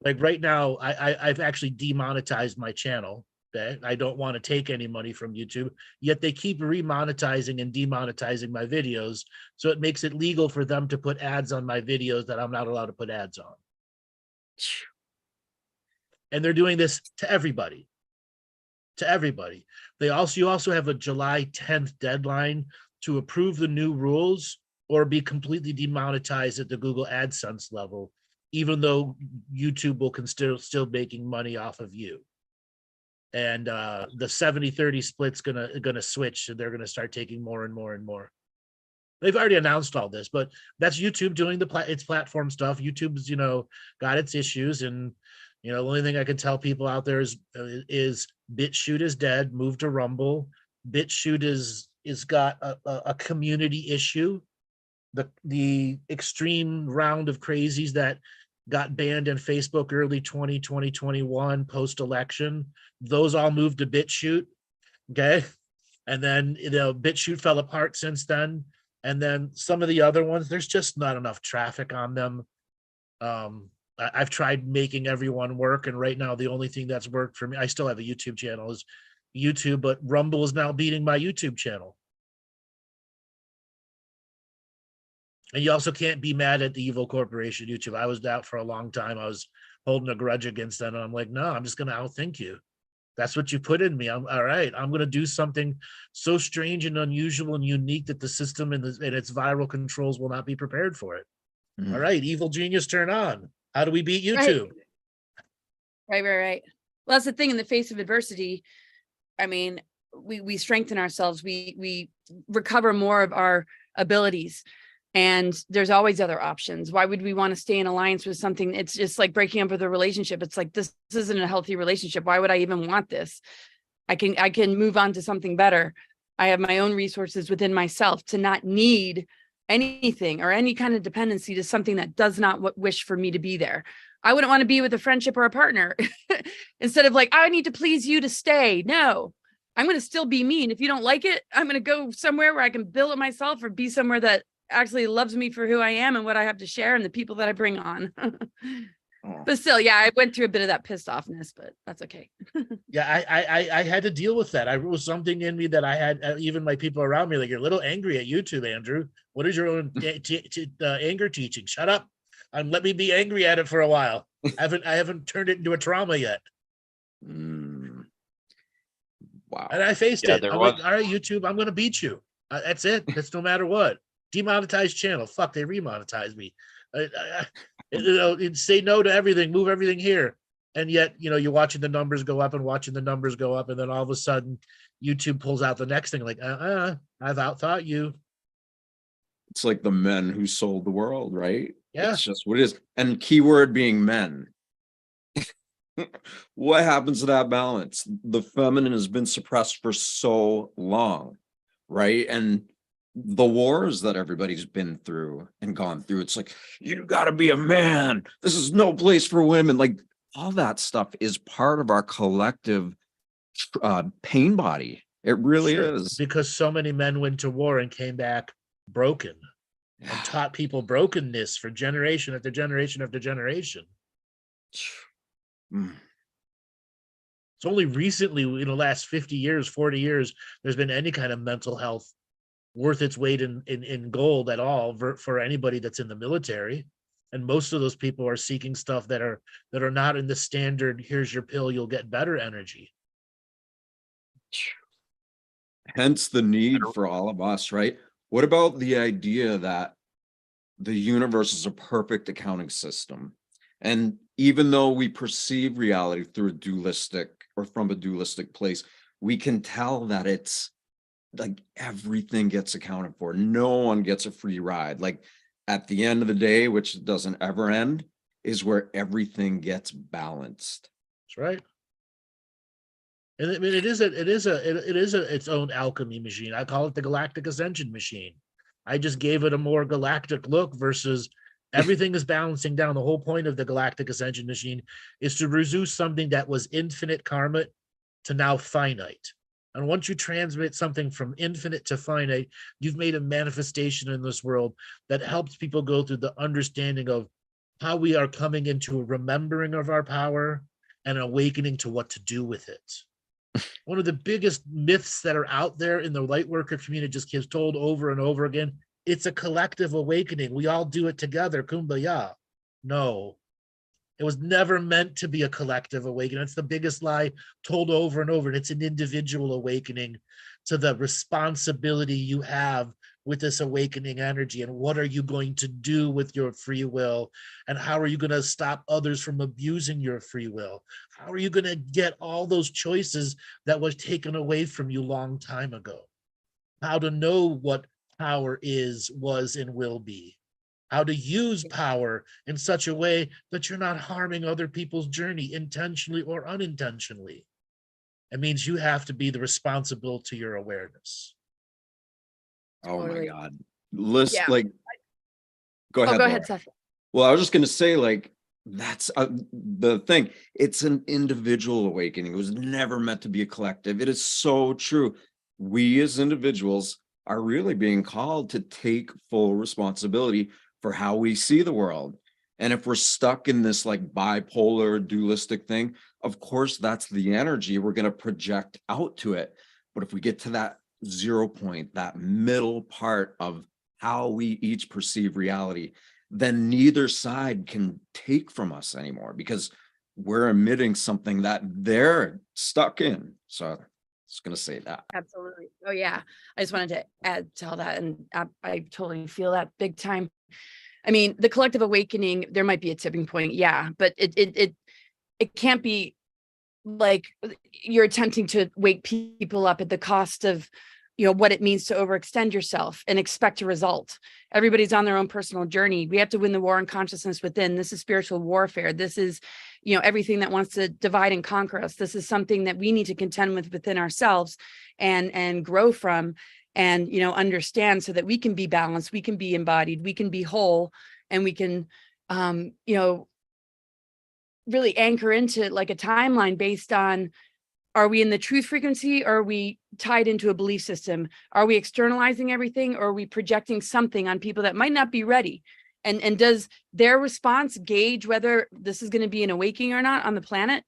Like right now, I've actually demonetized my channel. Okay? I don't want to take any money from YouTube, yet they keep remonetizing and demonetizing my videos. So it makes it legal for them to put ads on my videos that I'm not allowed to put ads on. And they're doing this to everybody. To everybody. You also have a July 10th deadline to approve the new rules or be completely demonetized at the Google AdSense level, even though YouTube will still making money off of you. And the 70-30 split's gonna switch, and they're gonna start taking more and more and more. They've already announced all this, but that's YouTube doing its platform stuff. YouTube's got its issues, and the only thing I can tell people out there is BitChute is dead. Move to Rumble. BitChute is got a community issue the extreme round of crazies that got banned in Facebook early 2021 post-election, those all moved to BitChute. Okay. And then, BitChute fell apart since then. And then some of the other ones, there's just not enough traffic on them. I've tried making everyone work. And right now, the only thing that's worked for me, I still have a YouTube channel, is YouTube, but Rumble is now beating my YouTube channel. And you also can't be mad at the evil corporation YouTube. I was out for a long time. I was holding a grudge against them. And I'm like, no, I'm just going to outthink you. That's what you put in me. I'm all right. I'm going to do something so strange and unusual and unique that the system and its viral controls will not be prepared for it. All right, evil genius, turn on. How do we beat YouTube? Right. Well, that's the thing. In the face of adversity, I mean, we strengthen ourselves. We recover more of our abilities. And there's always other options. Why would we want to stay in alliance with something? It's just like breaking up with a relationship. It's like, this isn't a healthy relationship. Why would I even want this? I can move on to something better. I have my own resources within myself to not need anything or any kind of dependency to something that does not wish for me to be there. I wouldn't want to be with a friendship or a partner instead of like, I need to please you to stay. No, I'm going to still be me. And if you don't like it, I'm going to go somewhere where I can build it myself or be somewhere that actually loves me for who I am and what I have to share and the people that I bring on. But still, yeah, I went through a bit of that pissed offness, but that's okay. Yeah, I had to deal with that. It was something in me that I had, even my people around me, like, you're a little angry at YouTube, Andrew. What is your own anger teaching? Shut up and let me be angry at it for a while. I haven't turned it into a trauma yet. Wow. And I faced it. There I'm was. like, all right, YouTube, I'm going to beat you. That's it. That's no matter what. Demonetized channel. Fuck, they remonetized me. Say no to everything, move everything here. And yet, you're watching the numbers go up and watching the numbers go up. And then all of a sudden, YouTube pulls out the next thing like, I've outthought you. It's like the men who sold the world, right? Yeah. It's just what it is. And keyword being men. What happens to that balance? The feminine has been suppressed for so long, right? And the wars that everybody's been through and gone through, it's like, you got to be a man. This is no place for women. Like, all that stuff is part of our collective pain body. It really is. Because so many men went to war and came back broken and taught people brokenness for generation after generation after generation. It's only recently, in the last 50 years, 40 years, there's been any kind of mental health worth its weight in gold at all for anybody that's in the military. And most of those people are seeking stuff that are not in the standard, here's your pill, you'll get better energy. Hence the need for all of us, right? What about the idea that the universe is a perfect accounting system? And even though we perceive reality through a dualistic or from a dualistic place, we can tell that it's like everything gets accounted for. No one gets a free ride. Like, at the end of the day, which doesn't ever end, is where everything gets balanced. That's right. And I mean, it is its own alchemy machine. I call it the Galactic Ascension machine. I just gave it a more galactic look versus everything is balancing down. The whole point of the Galactic Ascension machine is to reduce something that was infinite karma to now finite. And once you transmit something from infinite to finite, you've made a manifestation in this world that helps people go through the understanding of how we are coming into a remembering of our power and awakening to what to do with it. One of the biggest myths that are out there in the light worker community just gets told over and over again. It's a collective awakening. We all do it together. Kumbaya. No, it was never meant to be a collective awakening. It's the biggest lie told over and over. And it's an individual awakening to the responsibility you have with this awakening energy. And what are you going to do with your free will? And how are you going to stop others from abusing your free will? How are you going to get all those choices that was taken away from you long time ago? How to know what power is, was, and will be. How to use power in such a way that you're not harming other people's journey intentionally or unintentionally. It means you have to be the responsible to your awareness. Oh Totally. my God. List, Yeah. like, Go ahead. Go Laura. ahead, Seth. Well, I was just going to say, like, that's the thing. It's an individual awakening. It was never meant to be a collective. It is so true. We as individuals are really being called to take full responsibility for how we see the world. And if we're stuck in this like bipolar dualistic thing, of course, that's the energy we're going to project out to it. But if we get to that 0 point, that middle part of how we each perceive reality, then neither side can take from us anymore because we're emitting something that they're stuck in. So I was going to say that. Absolutely. Oh yeah. I just wanted to add to all that. And I totally feel that big time. I mean, the collective awakening, there might be a tipping point. Yeah. But it can't be like you're attempting to wake people up at the cost of, what it means to overextend yourself and expect a result. Everybody's on their own personal journey. We have to win the war on consciousness within. This is spiritual warfare. This is, everything that wants to divide and conquer us. This is something that we need to contend with within ourselves and grow from and, understand so that we can be balanced, we can be embodied, we can be whole, and we can, really anchor into like a timeline based on, are we in the truth frequency or are we tied into a belief system? Are we externalizing everything or are we projecting something on people that might not be ready? And does their response gauge whether this is going to be an awakening or not on the planet?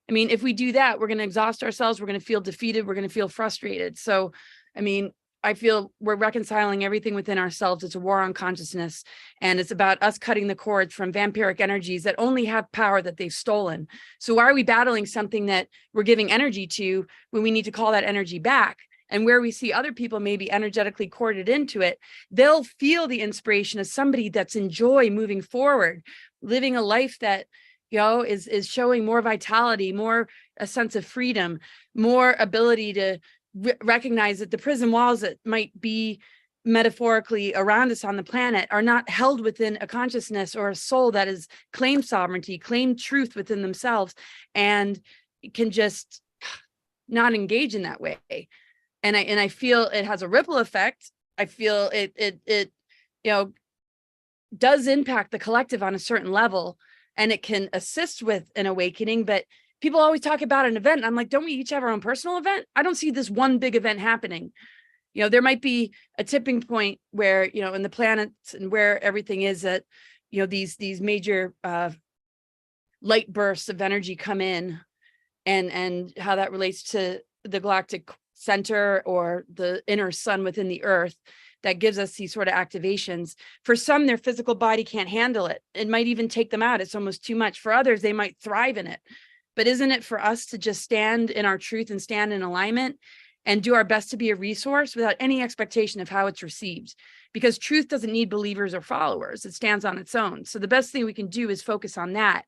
I mean, if we do that, we're going to exhaust ourselves. We're going to feel defeated. We're going to feel frustrated. So, I mean, I feel we're reconciling everything within ourselves. It's a war on consciousness. And it's about us cutting the cords from vampiric energies that only have power that they've stolen. So why are we battling something that we're giving energy to when we need to call that energy back? And where we see other people maybe energetically corded into it, they'll feel the inspiration of somebody that's in joy moving forward, living a life that, is showing more vitality, more a sense of freedom, more ability to recognize that the prison walls that might be metaphorically around us on the planet are not held within a consciousness or a soul that is claimed sovereignty, claimed truth within themselves, and can just not engage in that way. And I feel it has a ripple effect. I feel it does impact the collective on a certain level, and it can assist with an awakening. But people always talk about an event. I'm like, don't we each have our own personal event? I don't see this one big event happening. There might be a tipping point where, in the planets and where everything is that, these major light bursts of energy come in and how that relates to the galactic center or the inner sun within the earth that gives us these sort of activations. For some, their physical body can't handle it. It might even take them out. It's almost too much. For others, they might thrive in it. But isn't it for us to just stand in our truth and stand in alignment and do our best to be a resource without any expectation of how it's received? Because truth doesn't need believers or followers. It stands on its own. So the best thing we can do is focus on that.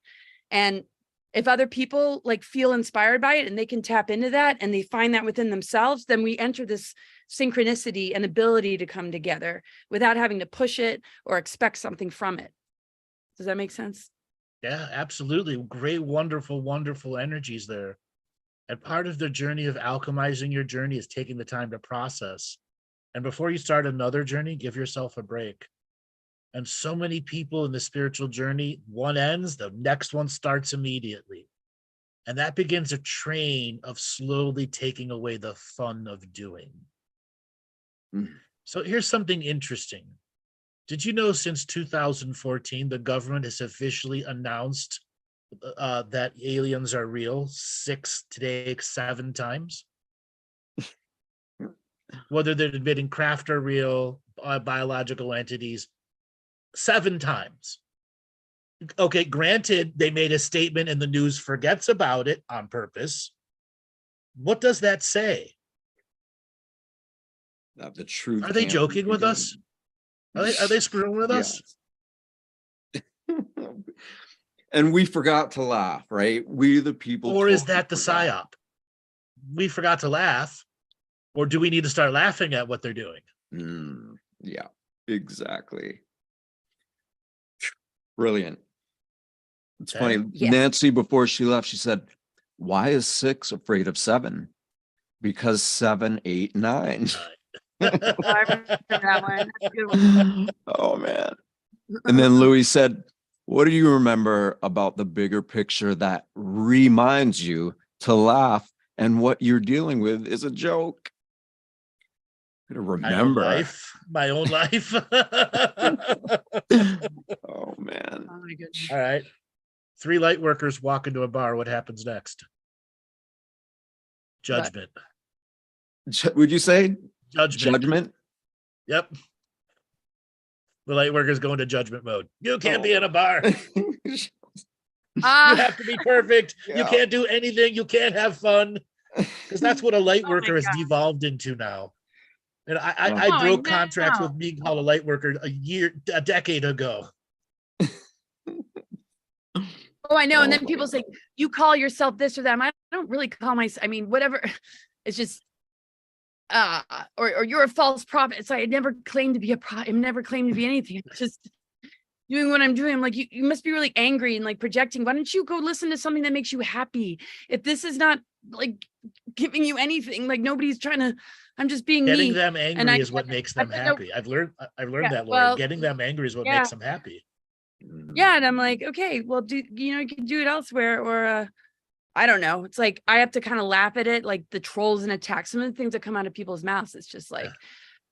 And if other people feel inspired by it and they can tap into that and they find that within themselves, then we enter this synchronicity and ability to come together without having to push it or expect something from it. Does that make sense? Yeah, absolutely. Great, wonderful, wonderful energies there. And part of the journey of alchemizing your journey is taking the time to process. And before you start another journey, give yourself a break. And so many people in the spiritual journey, one ends, the next one starts immediately. And that begins a train of slowly taking away the fun of doing. So here's something interesting. Did you know since 2014, the government has officially announced that aliens are real 7 times? Whether they're admitting craft are real, biological entities, 7 times. Okay, granted, they made a statement and the news forgets about it on purpose. What does that say? That the truth. Are they joking with us? Are they screwing with us? And we forgot to laugh, right? We the people. Or is that the psyop? We forgot to laugh. Or do we need to start laughing at what they're doing? Yeah, exactly. Brilliant. It's funny. Yeah. Nancy, before she left, she said, why is 6 afraid of 7? Because 7, 8, 9. I remember that one. That's a good one. Oh man. And then Louis said, what do you remember about the bigger picture that reminds you to laugh and what you're dealing with is a joke? Remember. My own life. Oh man. Oh my goodness. All right. 3 light workers walk into a bar. What happens next? Judgment. Would you say Judgment. Yep. The light workers go into judgment mode. You can't be in a bar. You have to be perfect. You can't do anything. You can't have fun. Because that's what a light worker has devolved into now. And I broke contracts with being called a light worker a decade ago. Oh, I know. And then people say, you call yourself this or that. I don't really call myself, I mean, whatever. It's just, or you're a false prophet. It's like, I never claimed to be a prophet. I never claimed to be anything. It's just doing what I'm doing. I'm like, you must be really angry and like projecting. Why don't you go listen to something that makes you happy? If this is not like giving you anything, like nobody's trying to, I'm just being getting me. them angry is what makes them happy. I've learned that, Laura. Getting them angry is what makes them happy. Yeah. And I'm like, okay, well, you can do it elsewhere, or I don't know. It's like, I have to kind of laugh at it, like the trolls and attacks, some of the things that come out of people's mouths. It's just like,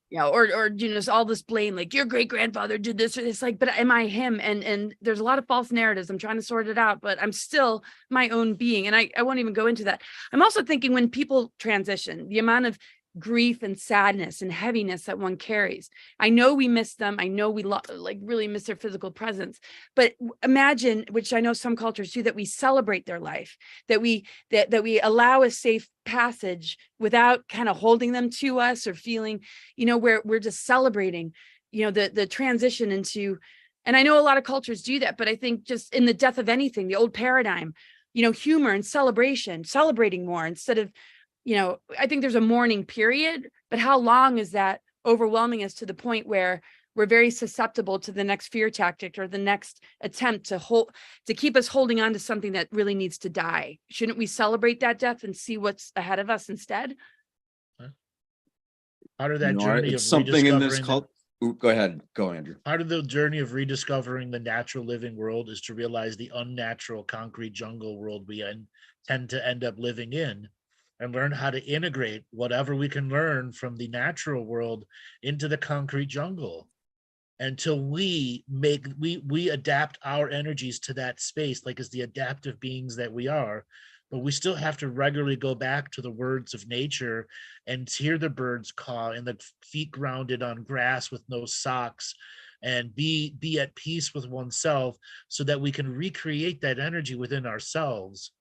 or just all this blame, like your great grandfather did this or this, like, but am I him? And there's a lot of false narratives. I'm trying to sort it out, but I'm still my own being. And I won't even go into that. I'm also thinking when people transition, the amount of grief and sadness and heaviness that one carries. I know we miss them. I know we like really miss their physical presence, but imagine, which I know some cultures do, that we celebrate their life, that we allow a safe passage without kind of holding them to us or feeling, where we're just celebrating, the transition into, and I know a lot of cultures do that, but I think just in the death of anything, the old paradigm, humor and celebrating more instead of, I think there's a mourning period, but how long is that overwhelming us to the point where we're very susceptible to the next fear tactic or the next attempt to keep us holding on to something that really needs to die? Shouldn't we celebrate that death and see what's ahead of us instead? Part of that journey of something in this cult. Go ahead. Go, Andrew. Part of the journey of rediscovering the natural living world is to realize the unnatural concrete jungle world we tend to end up living in, and learn how to integrate whatever we can learn from the natural world into the concrete jungle until we adapt our energies to that space, like as the adaptive beings that we are. But we still have to regularly go back to the words of nature and hear the birds caw and the feet grounded on grass with no socks, and be at peace with oneself so that we can recreate that energy within ourselves.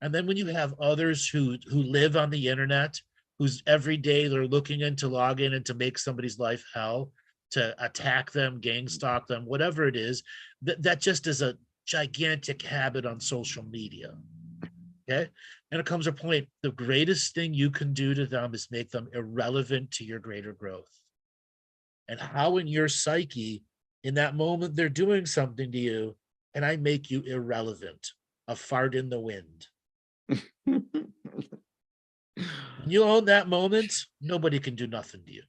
And then when you have others who live on the internet, who's every day they're looking in to log in and to make somebody's life hell, to attack them, gang stalk them, whatever it is, that just is a gigantic habit on social media. Okay. And it comes a point, the greatest thing you can do to them is make them irrelevant to your greater growth. And how in your psyche, in that moment, they're doing something to you, and I make you irrelevant, a fart in the wind. When you own that moment, nobody can do nothing to you.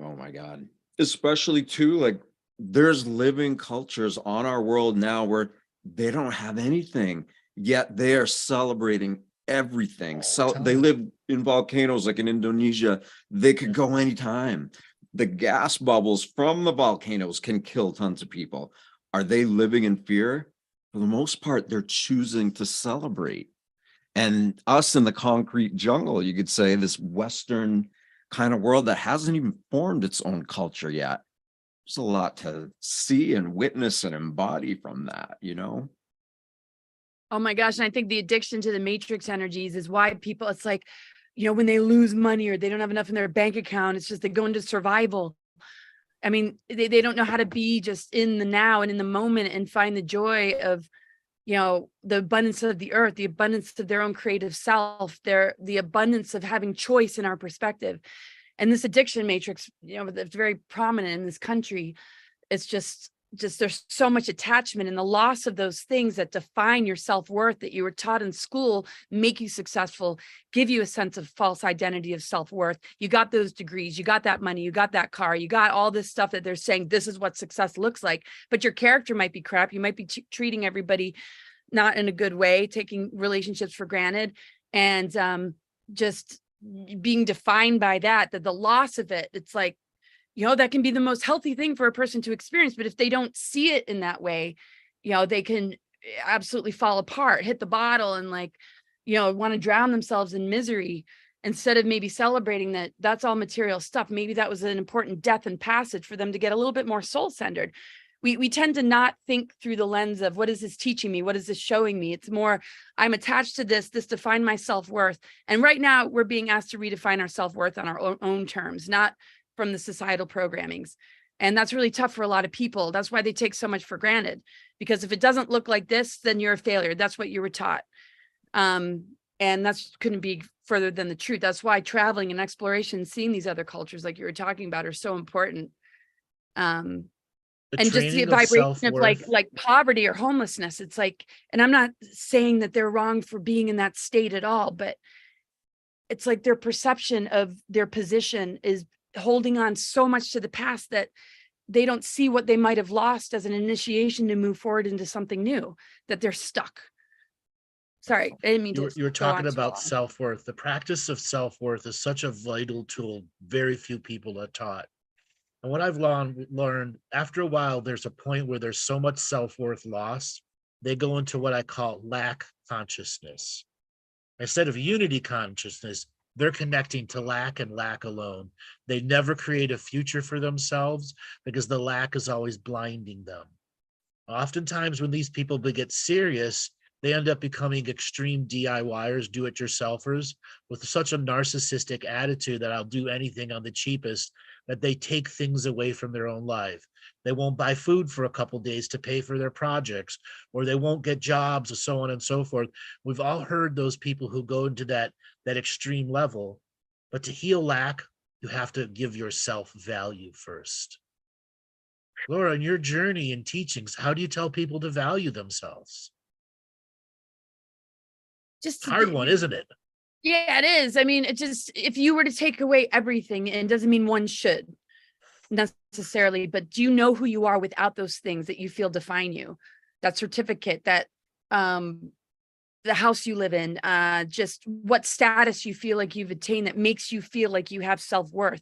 Oh my God. Especially too, like there's living cultures on our world now where they don't have anything, yet they are celebrating everything. So they live in volcanoes like in Indonesia. They could go anytime. The gas bubbles from the volcanoes can kill tons of people. Are they living in fear? For the most part, they're choosing to celebrate. And us in the concrete jungle, you could say, this Western kind of world that hasn't even formed its own culture yet. There's a lot to see and witness and embody from that, Oh my gosh. And I think the addiction to the matrix energies is why people, it's like, when they lose money or they don't have enough in their bank account, it's just they go into survival. I mean, they don't know how to be just in the now and in the moment and find the joy of, the abundance of the earth, the abundance of their own creative self, the abundance of having choice in our perspective. And this addiction matrix, that's very prominent in this country. It's just, just there's so much attachment, and the loss of those things that define your self-worth that you were taught in school, make you successful, give you a sense of false identity of self-worth. You got those degrees, you got that money, you got that car, you got all this stuff that they're saying this is what success looks like, but your character might be crap. You might be treating everybody not in a good way, taking relationships for granted, and just being defined by that the loss of it, it's like, that can be the most healthy thing for a person to experience. But if they don't see it in that way, they can absolutely fall apart, hit the bottle, and want to drown themselves in misery, instead of maybe celebrating that that's all material stuff. Maybe that was an important death and passage for them to get a little bit more soul-centered. We tend to not think through the lens of, what is this teaching me? What is this showing me? It's more, I'm attached to this define my self-worth. And right now we're being asked to redefine our self-worth on our own terms, not from the societal programmings. And that's really tough for a lot of people. That's why they take so much for granted, because if it doesn't look like this, then you're a failure. That's what you were taught. And that's couldn't be further than the truth. That's why traveling and exploration, seeing these other cultures like you were talking about, are so important. And just the vibration of like poverty or homelessness. It's like, and I'm not saying that they're wrong for being in that state at all, but it's like their perception of their position is holding on so much to the past that they don't see what they might have lost as an initiation to move forward into something new, that they're stuck. Sorry, I didn't mean to. You were talking about self-worth. The practice of self-worth is such a vital tool. Very few people are taught. And what I've learned, after a while, there's a point where there's so much self-worth lost, they go into what I call lack consciousness. Instead of unity consciousness, they're connecting to lack and lack alone. They never create a future for themselves because the lack is always blinding them. Oftentimes when these people get serious, they end up becoming extreme DIYers, do-it-yourselfers, with such a narcissistic attitude that I'll do anything on the cheapest, that they take things away from their own life. They won't buy food for a couple of days to pay for their projects, or they won't get jobs, or so on and so forth. We've all heard those people who go into that extreme level. But to heal lack, you have to give yourself value first. Laura, in your journey and teachings, how do you tell people to value themselves? Just a hard one, isn't it? Yeah, it is. I mean, it just, if you were to take away everything, and it doesn't mean one should necessarily, but do you know who you are without those things that you feel define you? That certificate, that the house you live in, just what status you feel like you've attained that makes you feel like you have self-worth.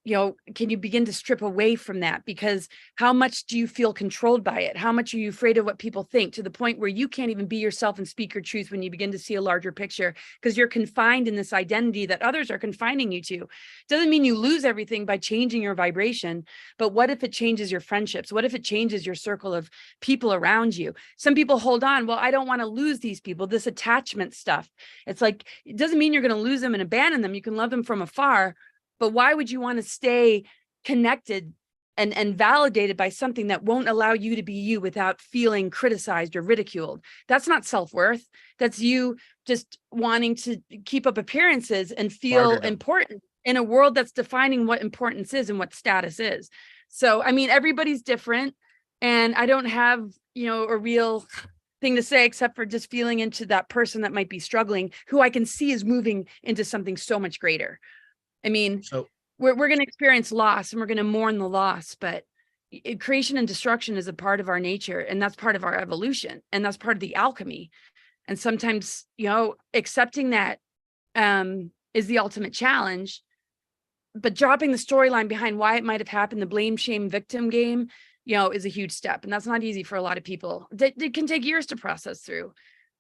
Can you begin to strip away from that? Because how much do you feel controlled by it? How much are you afraid of what people think, to the point where you can't even be yourself and speak your truth when you begin to see a larger picture, because you're confined in this identity that others are confining you to? Doesn't mean you lose everything by changing your vibration, but what if it changes your friendships? What if it changes your circle of people around you? Some people hold on, well, I don't want to lose these people, this attachment stuff. It's like, it doesn't mean you're going to lose them and abandon them. You can love them from afar. But why would you want to stay connected and validated by something that won't allow you to be you without feeling criticized or ridiculed? That's not self-worth. That's you just wanting to keep up appearances and feel important in a world that's defining what importance is and what status is. So, I mean, everybody's different, and I don't have, a real thing to say except for just feeling into that person that might be struggling, who I can see is moving into something so much greater. I mean, so we're going to experience loss, and we're going to mourn the loss, but creation and destruction is a part of our nature, and that's part of our evolution, and that's part of the alchemy. And sometimes, accepting that is the ultimate challenge, but dropping the storyline behind why it might have happened, the blame, shame, victim game, is a huge step. And that's not easy for a lot of people. It can take years to process through.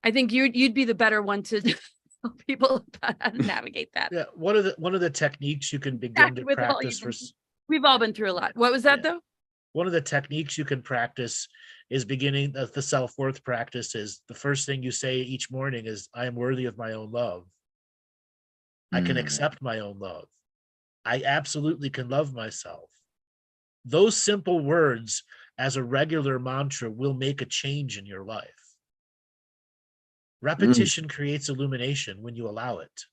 I think you'd be the better one to people about how to navigate that. Yeah, one of the techniques you can begin to practice we've all been through a lot. What was that though? One of the techniques you can practice is beginning the self-worth practice. Is the first thing you say each morning is, I am worthy of my own love. I can accept my own love. I absolutely can love myself. Those simple words as a regular mantra will make a change in your life. Repetition creates illumination when you allow it.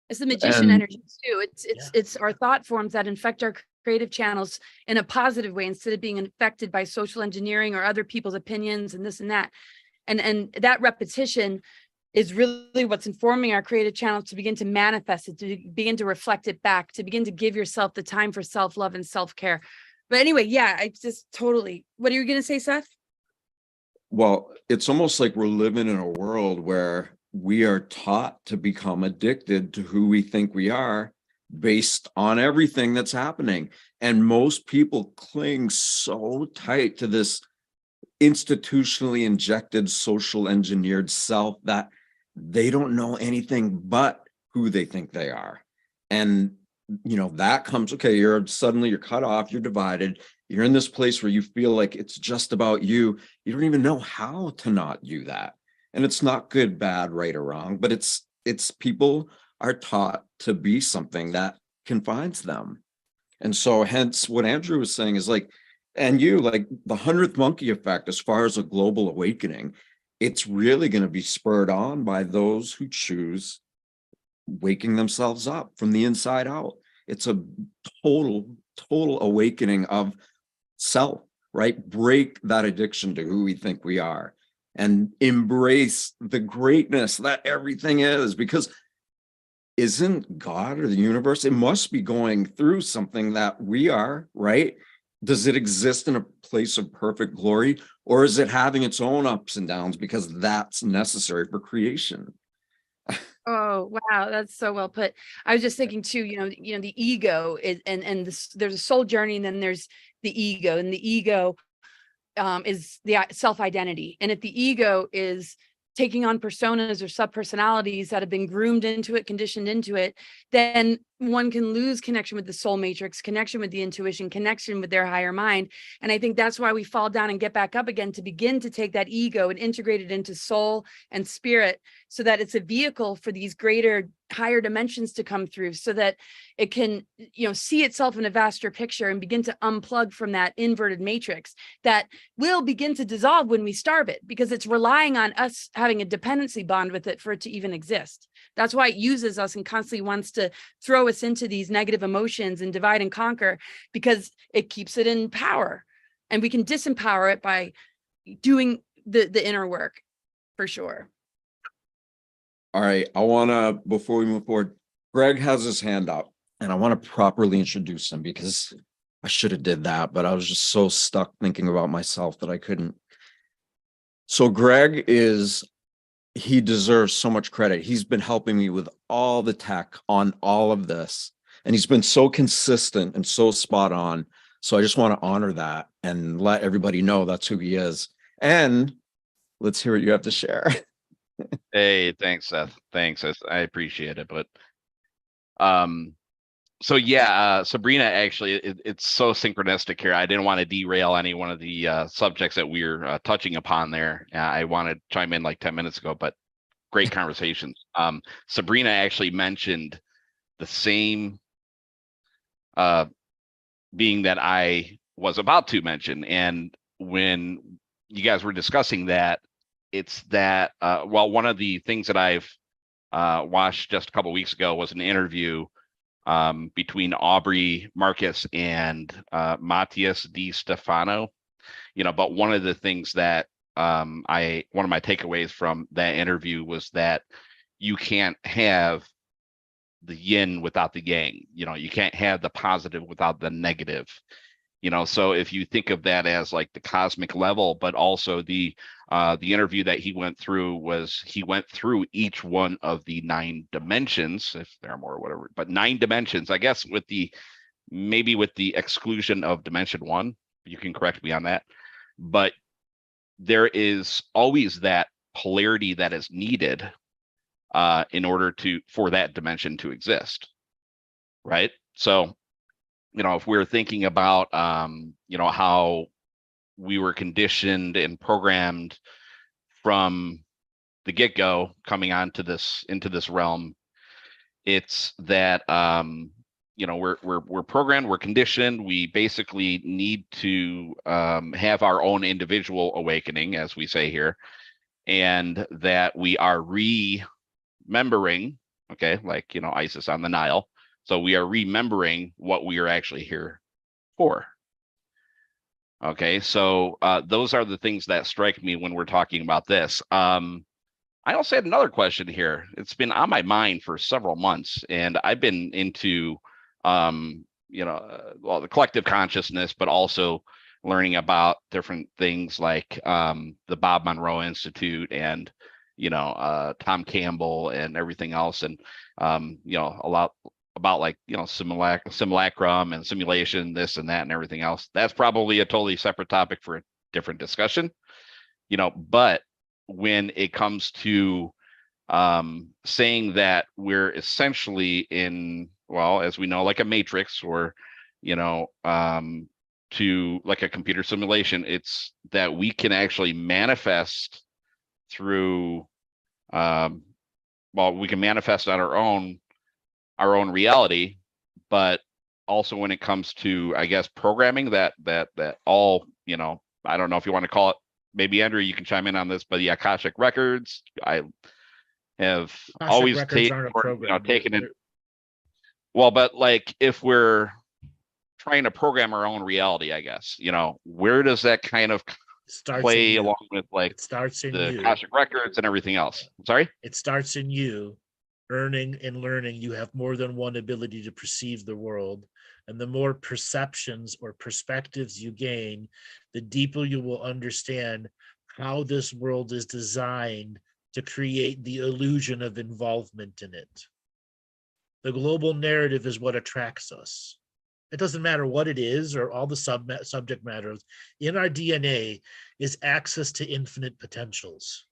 It's the magician energy too. It's our thought forms that infect our creative channels in a positive way instead of being infected by social engineering or other people's opinions and this and that. And that repetition is really what's informing our creative channels to begin to manifest it, to begin to reflect it back, to begin to give yourself the time for self-love and self-care. But anyway, yeah, I just totally, what are you going to say, Seth? Well, it's almost like we're living in a world where we are taught to become addicted to who we think we are based on everything that's happening. And most people cling so tight to this institutionally injected, social engineered self that they don't know anything but who they think they are. And, that comes, okay, you're cut off, you're divided, you're in this place where you feel like it's just about you. You don't even know how to not do that. And it's not good, bad, right or wrong, but it's people are taught to be something that confines them. And so hence what Andrew was saying is like, and you like the 100th monkey effect, as far as a global awakening, it's really going to be spurred on by those who choose waking themselves up from the inside out. It's a total awakening of self, right? Break that addiction to who we think we are and embrace the greatness that everything is, because isn't God or the universe, it must be going through something that we are, right? Does it exist in a place of perfect glory, or is it having its own ups and downs because that's necessary for creation? Oh, wow, that's so well put. I was just thinking too, the ego is, and this, there's a soul journey, and then there's the ego, and the ego is the self-identity. And if the ego is taking on personas or subpersonalities that have been groomed into it, conditioned into it, then one can lose connection with the soul matrix, connection with the intuition, connection with their higher mind. And I think that's why we fall down and get back up again, to begin to take that ego and integrate it into soul and spirit, so that it's a vehicle for these greater, higher dimensions to come through, so that it can, see itself in a vaster picture and begin to unplug from that inverted matrix that will begin to dissolve when we starve it, because it's relying on us having a dependency bond with it for it to even exist. That's why it uses us and constantly wants to throw us into these negative emotions and divide and conquer, because it keeps it in power, and we can disempower it by doing the inner work, for sure. All right, I want to, before we move forward, Greg has his hand up, and I want to properly introduce him because I should have did that, but I was just so stuck thinking about myself that I couldn't. So Greg he deserves so much credit. He's been helping me with all the tech on all of this, and he's been so consistent and so spot on. So I just want to honor that and let everybody know that's who he is. And let's hear what you have to share. Hey, thanks, Seth. Thanks. I appreciate it. But so yeah, Sabrina, actually, it's so synchronistic here. I didn't want to derail any one of the subjects that we're touching upon there. I wanted to chime in like 10 minutes ago, but great conversations. Sabrina actually mentioned the same being that I was about to mention. And when you guys were discussing that, it's that, one of the things that I've watched just a couple of weeks ago was an interview between Aubrey Marcus and Matthias Di Stefano. But one of the things that one of my takeaways from that interview was that you can't have the yin without the yang. You can't have the positive without the negative. So if you think of that as like the cosmic level, but also the interview that he went through each one of the 9 dimensions, if there are more or whatever, but 9 dimensions, I guess, maybe with the exclusion of dimension 1. You can correct me on that, but there is always that polarity that is needed in order for that dimension to exist, right? So if we're thinking about how we were conditioned and programmed from the get-go coming into this realm, it's that we're programmed, we're conditioned, we basically need to have our own individual awakening, as we say here, and that we are remembering, okay, like Isis on the Nile. So we are remembering what we are actually here poor. Okay, so those are the things that strike me when we're talking about this. I also had another question here. It's been on my mind for several months, and I've been into, well, the collective consciousness, but also learning about different things like the Bob Monroe Institute and, Tom Campbell and everything else. And, a lot about like, simulacrum and simulation, this and that and everything else. That's probably a totally separate topic for a different discussion, but when it comes to saying that we're essentially in, well, as we know, like a matrix or, to like a computer simulation, it's that we can actually manifest through, we can manifest on our own reality, but also when it comes to, I guess, programming that all, I don't know if you want to call it, maybe Andrew, you can chime in on this, but the Akashic records, I have Akashic always records aren't a program. taken it. Well, but like if we're trying to program our own reality, I guess, where does that kind of play along with like it starts in the you. Akashic records and everything else? Sorry? It starts in you, earning and learning. You have more than one ability to perceive the world. And the more perceptions or perspectives you gain, the deeper you will understand how this world is designed to create the illusion of involvement in it. The global narrative is what attracts us. It doesn't matter what it is or all the subject matters. In our DNA is access to infinite potentials.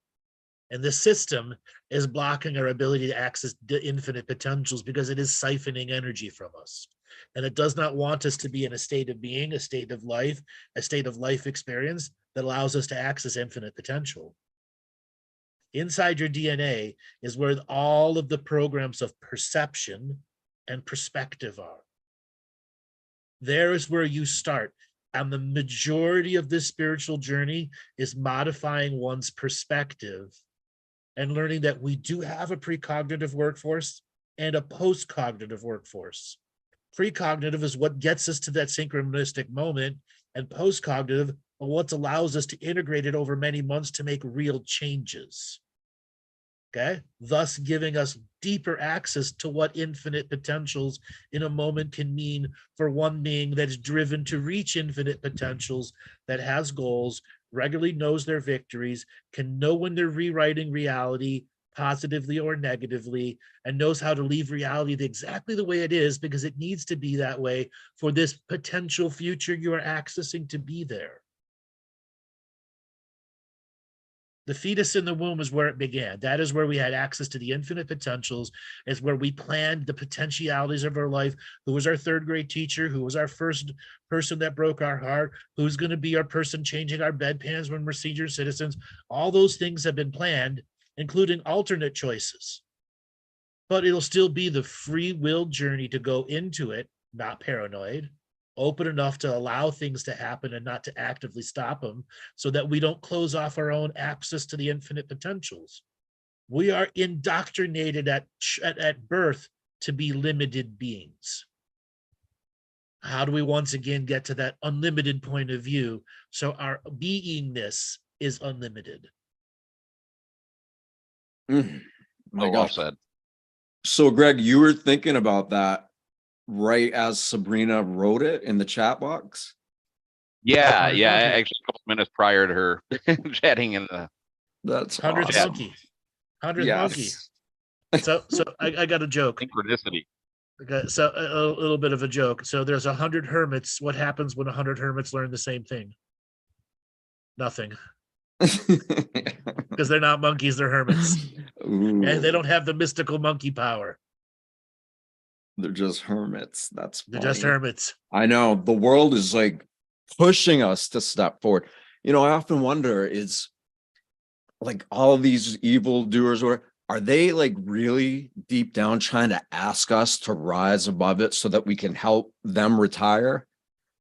And the system is blocking our ability to access the infinite potentials because it is siphoning energy from us. And it does not want us to be in a state of being, a state of life experience that allows us to access infinite potential. Inside your DNA is where all of the programs of perception and perspective are. There is where you start. And the majority of this spiritual journey is modifying one's perspective and learning that we do have a precognitive workforce and a postcognitive workforce. Precognitive is what gets us to that synchronistic moment, and postcognitive are what allows us to integrate it over many months to make real changes. Okay, thus giving us deeper access to what infinite potentials in a moment can mean for one being that's driven to reach infinite potentials, that has goals, regularly knows their victories, can know when they're rewriting reality positively or negatively, and knows how to leave reality exactly the way it is because it needs to be that way for this potential future you are accessing to be there. The fetus in the womb is where it began. That is where we had access to the infinite potentials. It's where we planned the potentialities of our life. Who was our third grade teacher? Who was our first person that broke our heart? Who's going to be our person changing our bedpans when we're senior citizens? All those things have been planned, including alternate choices. But it'll still be the free will journey to go into it, not paranoid, open enough to allow things to happen and not to actively stop them, so that we don't close off our own access to the infinite potentials. We are indoctrinated at birth to be limited beings. How do we once again get to that unlimited point of view so our beingness is unlimited? My Well gosh. said. So Greg, you were thinking about that right as Sabrina wrote it in the chat box? Yeah, Hundred yeah. monkey. Actually, a couple minutes prior to her chatting in the. That's 100th awesome. monkey. 100th Yes. monkey. So I got a joke. Synchronicity. Okay, so a little bit of a joke. So there's 100 hermits. What happens when 100 hermits learn the same thing? Nothing, because they're not monkeys, they're hermits. Ooh, And they don't have the mystical monkey power. they're just hermits. That's They're just funny. hermits. I know the world is like pushing us to step forward. I often wonder, is like all these evil doers, or are they like really deep down trying to ask us to rise above it so that we can help them retire?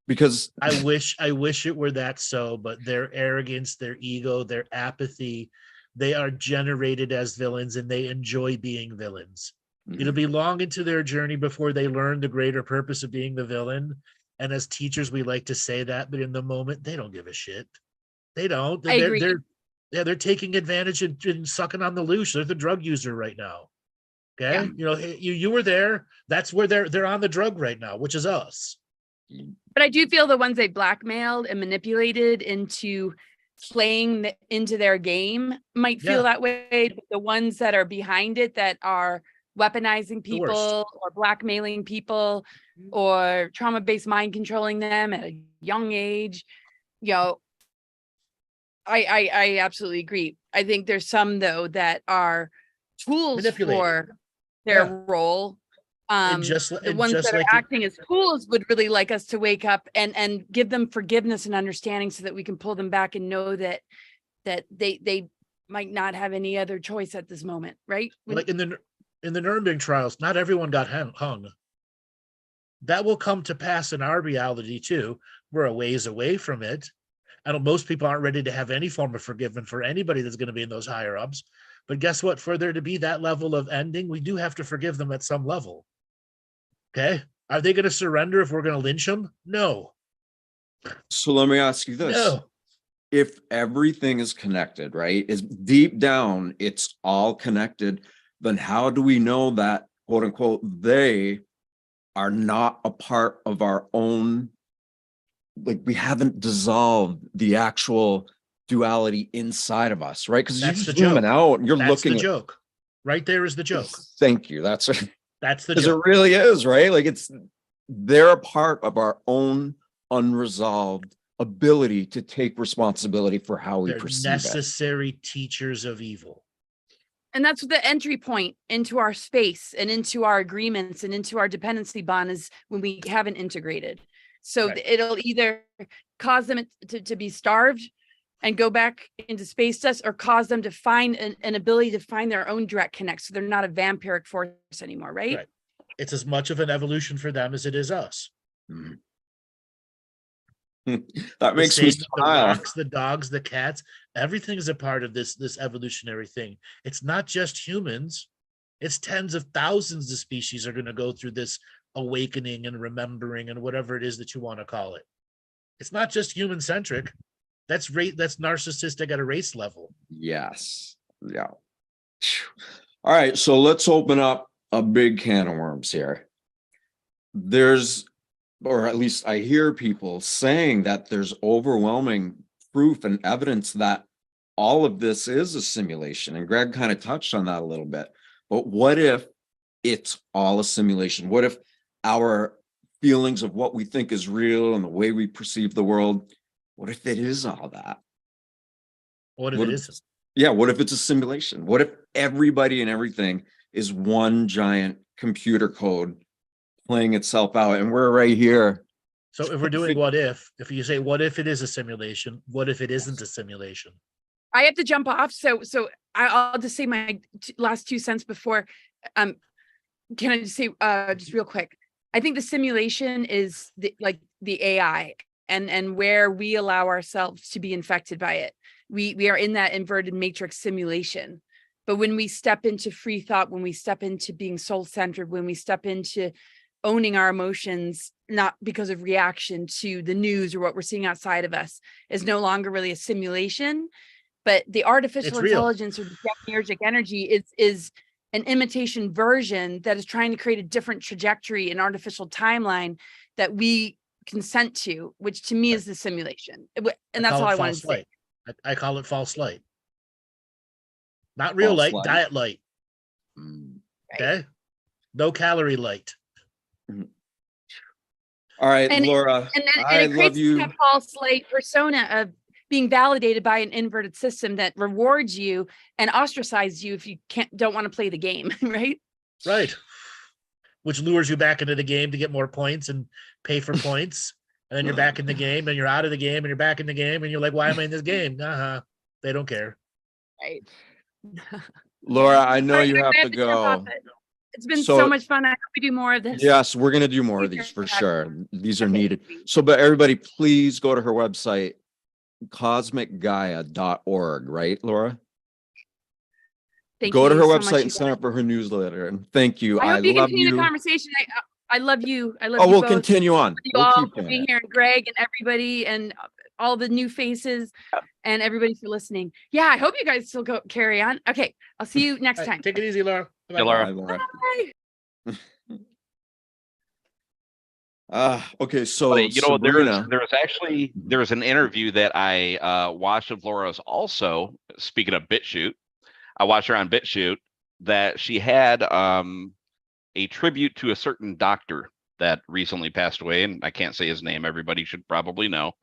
Because I wish it were that so, but their arrogance, their ego, their apathy, they are generated as villains and they enjoy being villains. It'll be long into their journey before they learn the greater purpose of being the villain. And as teachers, we like to say that, but in the moment, they don't give a shit. They don't. I agree. They're taking advantage and sucking on the loose. They're the drug user right now. Okay. Yeah. You know, you were there. That's where they're on the drug right now, which is us. But I do feel the ones they blackmailed and manipulated into playing into their game might feel that way. But the ones that are behind it, that are weaponizing people or blackmailing people or trauma-based mind controlling them at a young age, you know, I absolutely agree. I think there's some though that are tools for their role. The ones that are acting as tools would really like us to wake up and give them forgiveness and understanding so that we can pull them back and know that they might not have any other choice at this moment, right? Like in the Nuremberg trials, not everyone got hung. That will come to pass in our reality too. We're a ways away from it. I know most people aren't ready to have any form of forgiveness for anybody that's going to be in those higher ups. But guess what? For there to be that level of ending, we do have to forgive them at some level. Okay. Are they going to surrender if we're going to lynch them? No. So let me ask you this. No. If everything is connected, right? Is deep down, it's all connected, then how do we know that, quote unquote, they are not a part of our own, like we haven't dissolved the actual duality inside of us, right? Because you're zooming out and you're looking at the joke. Right there is the joke. Thank you. That's the joke. Because it really is, right? Like they're a part of our own unresolved ability to take responsibility for how we perceive necessary teachers of evil. And that's the entry point into our space and into our agreements and into our dependency bond is when we haven't integrated. So it'll either cause them to be starved and go back into space dust, or cause them to find an ability to find their own direct connect. So they're not a vampiric force anymore, right? It's as much of an evolution for them as it is us. That makes me smile. The rocks, the dogs, the cats, everything is a part of this evolutionary thing. It's not just humans. It's tens of thousands of species are going to go through this awakening and remembering and whatever it is that you want to call it. It's not just human centric. That's narcissistic at a race level. Yes. Yeah. All right. So let's open up a big can of worms here. Or at least I hear people saying that there's overwhelming proof and evidence that all of this is a simulation. And Greg kind of touched on that a little bit. But what if it's all a simulation? What if our feelings of what we think is real and the way we perceive the world, what if it is all that? What if it isn't? Yeah, what if it's a simulation? What if everybody and everything is one giant computer code playing itself out and we're right here? So if we're doing what if you say, what if it is a simulation? What if it isn't a simulation? I have to jump off. So I'll just say my last 2 cents before. Can I just say just real quick? I think the simulation is the AI and where we allow ourselves to be infected by it. We are in that inverted matrix simulation. But when we step into free thought, when we step into being soul-centered, when we step into owning our emotions, not because of reaction to the news or what we're seeing outside of us, is no longer really a simulation. But the artificial intelligence or the demiurgic energy is an imitation version that is trying to create a different trajectory, an artificial timeline that we consent to, which to me is the simulation. And that's all I wanted to say. I call it false light. Not real light, diet light. Okay? No calorie light. All right, Laura. And it creates that false light persona of being validated by an inverted system that rewards you and ostracizes you if you don't want to play the game, right? Right. Which lures you back into the game to get more points and pay for points. And then you're back in the game and you're out of the game and you're back in the game and you're like, why am I in this game? They don't care. Right. Laura, I know you have to go. It's been so much fun. I hope we do more of this. Yes, we're going to do more of these for sure. These are needed. So, but everybody, please go to her website, cosmicgaia.org, right, Laura? Go to her website and sign up for her newsletter. And thank you. I hope you continue the conversation. I love you. I love Oh, you we'll both. continue on. You We'll all keep for doing being it. here, and Greg and everybody and all the new faces and everybody for listening. Yeah, I hope you guys still go carry on. Okay, I'll see you next All right, time. take it easy, Laura. Yeah, Laura. Bye, Laura. Bye. Okay, so But, Sabrina. there's an interview that I watched of Laura's also. Speaking of BitChute, I watched her on BitChute that she had a tribute to a certain doctor that recently passed away, and I can't say his name. Everybody should probably know.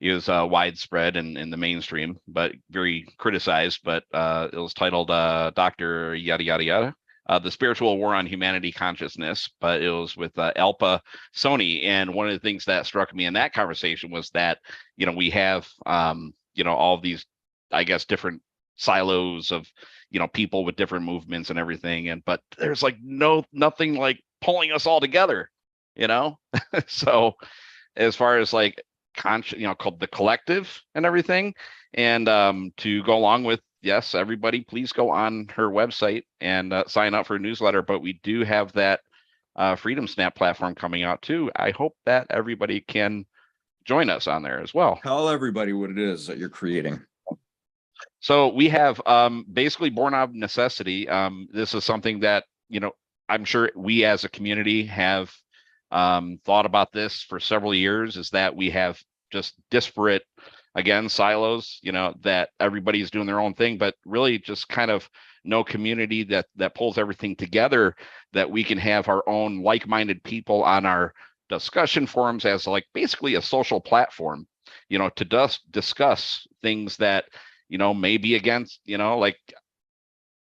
He was widespread in the mainstream, but very criticized. But it was titled Dr. Yada Yada Yada. The Spiritual War on Humanity Consciousness, but it was with Alpa Sony. And one of the things that struck me in that conversation was that, we have, all these, I guess, different silos of, people with different movements and everything. But there's like nothing like pulling us all together, So as far as like called the collective and everything, and to go along with, yes, everybody, please go on her website and sign up for a newsletter. But we do have that Freedom Snap platform coming out too. I hope that everybody can join us on there as well. Tell everybody what it is that you're creating. So we have basically born out of necessity. This is something that, I'm sure we as a community have thought about this for several years, is that we have just disparate, again, silos, that everybody's doing their own thing, but really just kind of no community that pulls everything together, that we can have our own like-minded people on our discussion forums as like basically a social platform, to discuss things that, may be against, like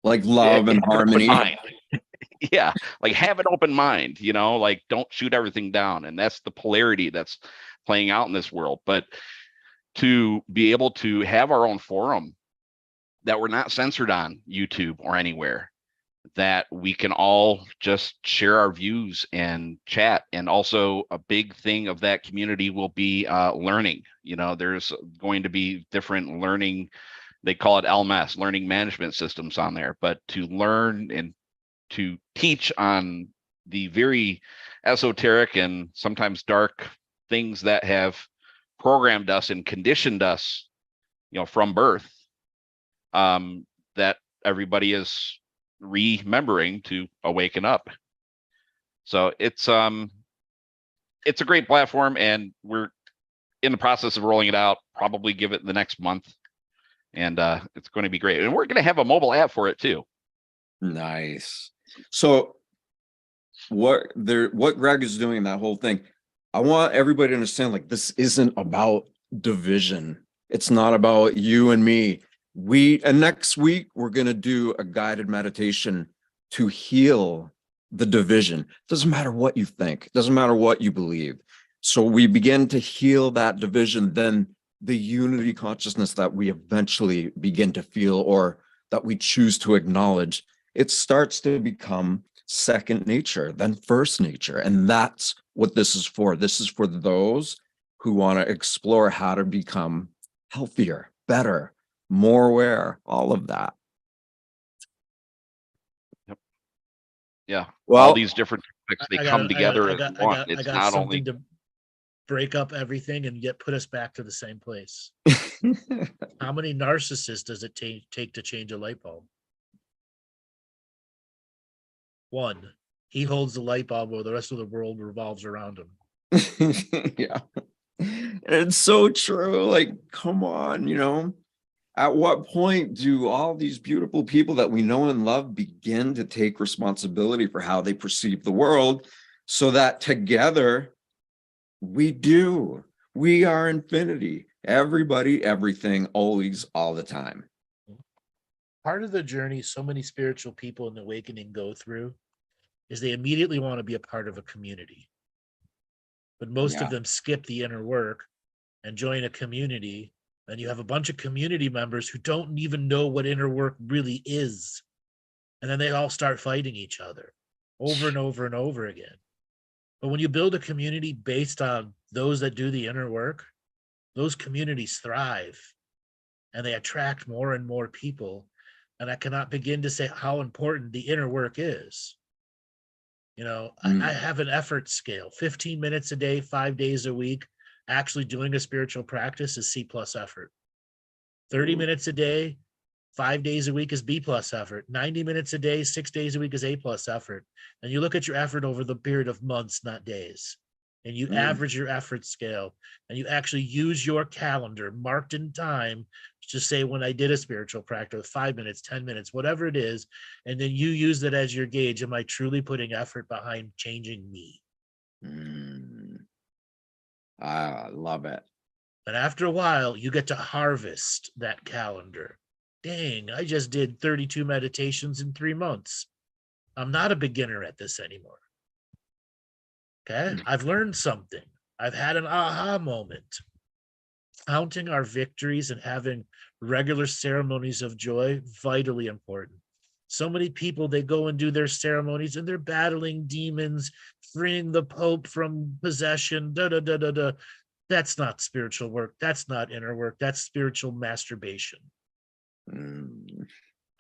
love and harmony. Yeah, like have an open mind, like don't shoot everything down. And that's the polarity that's playing out in this world. But to be able to have our own forum that we're not censored on YouTube or anywhere, that we can all just share our views and chat. And also a big thing of that community will be learning. There's going to be different learning, they call it LMS, learning management systems on there, but to learn and to teach on the very esoteric and sometimes dark things that have programmed us and conditioned us, from birth, that everybody is remembering to awaken up. So it's a great platform, and we're in the process of rolling it out. Probably give it the next month, and it's going to be great. And we're going to have a mobile app for it too. Nice. So what Greg is doing, that whole thing, I want everybody to understand, like, this isn't about division. It's not about you and me. And next week we're going to do a guided meditation to heal the division. Doesn't matter what you think, doesn't matter what you believe. So we begin to heal that division, then the unity consciousness that we eventually begin to feel, or that we choose to acknowledge, it starts to become second nature, then first nature. And that's what this is for. This is for those who want to explore how to become healthier, better, more aware, all of that. Yep. Yeah. Well, all these different topics, they come together as one. I It's got not something only to break up everything and yet put us back to the same place. How many narcissists does it take to change a light bulb? One. He holds the light bulb while the rest of the world revolves around him. Yeah. And it's so true. Like, come on, at what point do all these beautiful people that we know and love begin to take responsibility for how they perceive the world, so that together we are infinity, everybody, everything, always, all the time. Part of the journey so many spiritual people in the awakening go through is they immediately want to be a part of a community. But most of them skip the inner work and join a community, and you have a bunch of community members who don't even know what inner work really is. And then they all start fighting each other over and over and over again. But when you build a community based on those that do the inner work, those communities thrive and they attract more and more people. And I cannot begin to say how important the inner work is. I have an effort scale, 15 minutes a day, 5 days a week. Actually doing a spiritual practice is C plus effort. 30 minutes a day, 5 days a week is B plus effort. 90 minutes a day, 6 days a week is A plus effort. And you look at your effort over the period of months, not days. And you average your effort scale, and you actually use your calendar marked in time to say when I did a spiritual practice, 5 minutes, 10 minutes, whatever it is. And then you use that as your gauge. Am I truly putting effort behind changing me? I love it. And after a while, you get to harvest that calendar. Dang, I just did 32 meditations in 3 months. I'm not a beginner at this anymore. Okay, I've learned something. I've had an aha moment. Counting our victories and having regular ceremonies of joy, vitally important. So many people, they go and do their ceremonies and they're battling demons, freeing the Pope from possession, That's not spiritual work. That's not inner work. That's spiritual masturbation.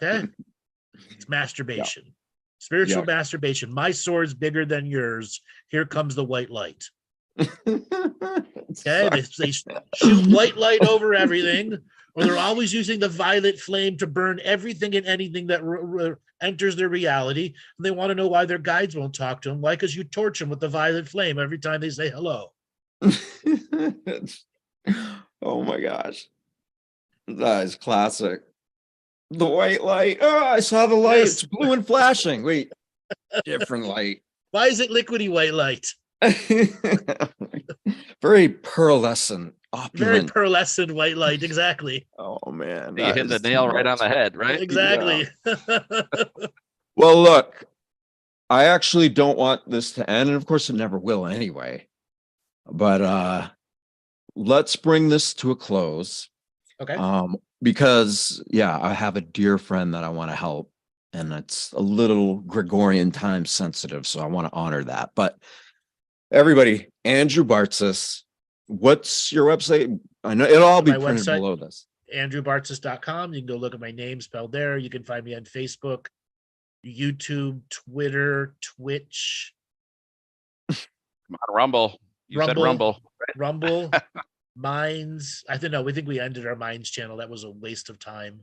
Okay? It's masturbation. Yeah. Spiritual masturbation. My sword's bigger than yours. Here comes the white light. Okay? They shoot white light over everything, or they're always using the violet flame to burn everything and anything that enters their reality. And they want to know why their guides won't talk to them. Why? Because you torch them with the violet flame every time they say hello. Oh my gosh. That is classic. The white light. Oh, I saw the light. Yes. It's blue and flashing. Wait, different light. Why is it liquidy white light? Very pearlescent, opulent. Very pearlescent white light, exactly. Oh man. You hit the nail right on the head, right? Exactly. Yeah. Well, look, I actually don't want this to end, and of course it never will anyway. But let's bring this to a close. Okay. Because I have a dear friend that I want to help, and it's a little Gregorian time sensitive, so I want to honor that. But everybody, Andrew Bartzis, what's your website? I know it'll all be printed below this. AndrewBartzis.com. You can go look at my name spelled there. You can find me on Facebook, YouTube, Twitter, Twitch. Come on, Rumble. You said Rumble. Rumble. Minds. I don't know. We think we ended our Minds channel. That was a waste of time.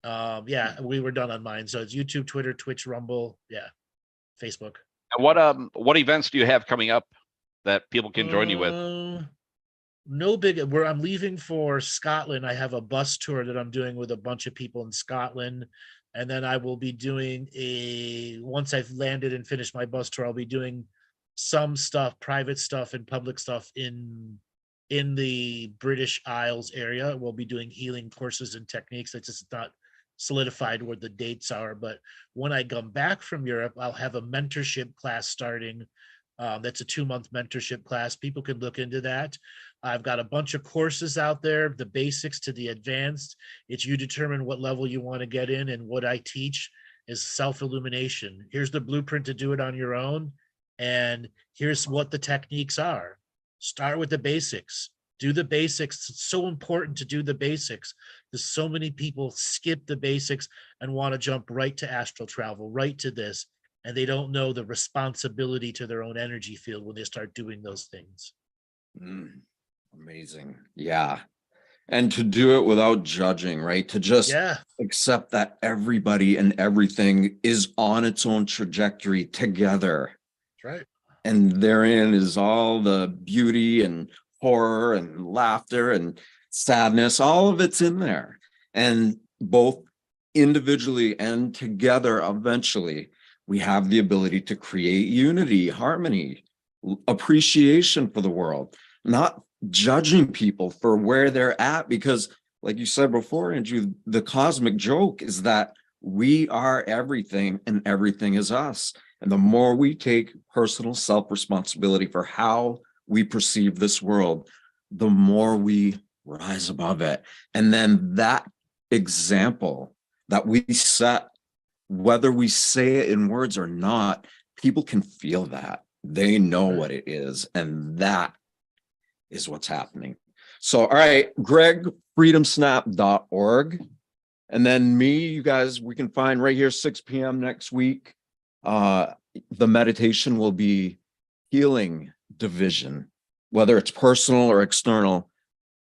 We were done on Minds. So it's YouTube, Twitter, Twitch, Rumble. Yeah. Facebook. And what events do you have coming up that people can join you with? No big. I'm leaving for Scotland. I have a bus tour that I'm doing with a bunch of people in Scotland. And then I will be doing once I've landed and finished my bus tour, I'll be doing some stuff, private stuff and public stuff in the British Isles area. We'll be doing healing courses and techniques. That's just not solidified where the dates are. But when I come back from Europe, I'll have a mentorship class starting. That's a 2-month mentorship class. People can look into that. I've got a bunch of courses out there, the basics to the advanced. It's you determine what level you want to get in, and what I teach is self-illumination. Here's the blueprint to do it on your own, and here's what the techniques are. Start with the basics. Do the basics. It's so important to do the basics, because so many people skip the basics and want to jump right to astral travel, right to this, and they don't know the responsibility to their own energy field when they start doing those things. Amazing. Yeah. And to do it without judging, right? To just accept that everybody and everything is on its own trajectory together. That's right. And therein is all the beauty and horror and laughter and sadness. All of it's in there. And both individually and together, eventually, we have the ability to create unity, harmony, appreciation for the world, not judging people for where they're at. Because like you said before, Andrew, the cosmic joke is that we are everything and everything is us. And the more we take personal self-responsibility for how we perceive this world, the more we rise above it. And then that example that we set, whether we say it in words or not, people can feel that. They know what it is. And that is what's happening. So, all right, Greg, freedomsnap.org. And then me, you guys, we can find right here, 6 p.m. next week. The meditation will be healing division, whether it's personal or external,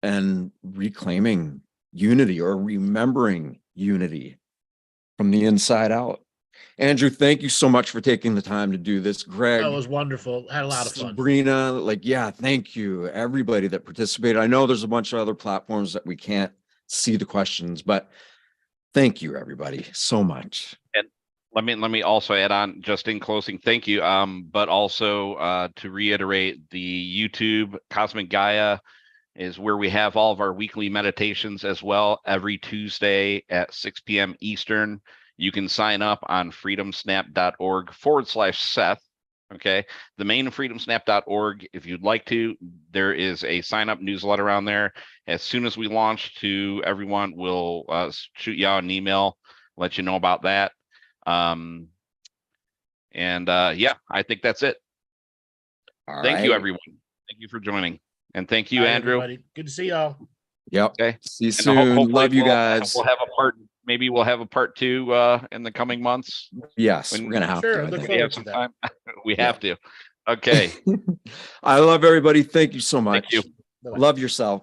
and reclaiming unity or remembering unity from the inside out. Andrew, thank you so much for taking the time to do this. Greg, That was wonderful. Had a lot of fun. Sabrina, thank you, everybody that participated. I know there's a bunch of other platforms that we can't see the questions, but thank you, everybody, so much. And let me also add on, just in closing, thank you. But also to reiterate, the YouTube Cosmic Gaia is where we have all of our weekly meditations as well, every Tuesday at 6 p.m. Eastern. You can sign up on freedomsnap.org/Seth. Okay. The main freedomsnap.org. If you'd like to, there is a sign up newsletter on there. As soon as we launch to everyone, we'll shoot you out an email, let you know about that. Yeah, I think that's it. Thank you, everyone. Thank you for joining. And thank you, Bye, Andrew. everybody. Good to see y'all. Yep. Okay. See you And soon. hopefully Love you guys. We'll have a part. Maybe we'll have a part 2 in the coming months. Yes, When- we're gonna have Sure, to. I look think. We have forward to some that. time. We have to. Okay. I love everybody. Thank you so much. Thank you. Bye-bye. Love yourself.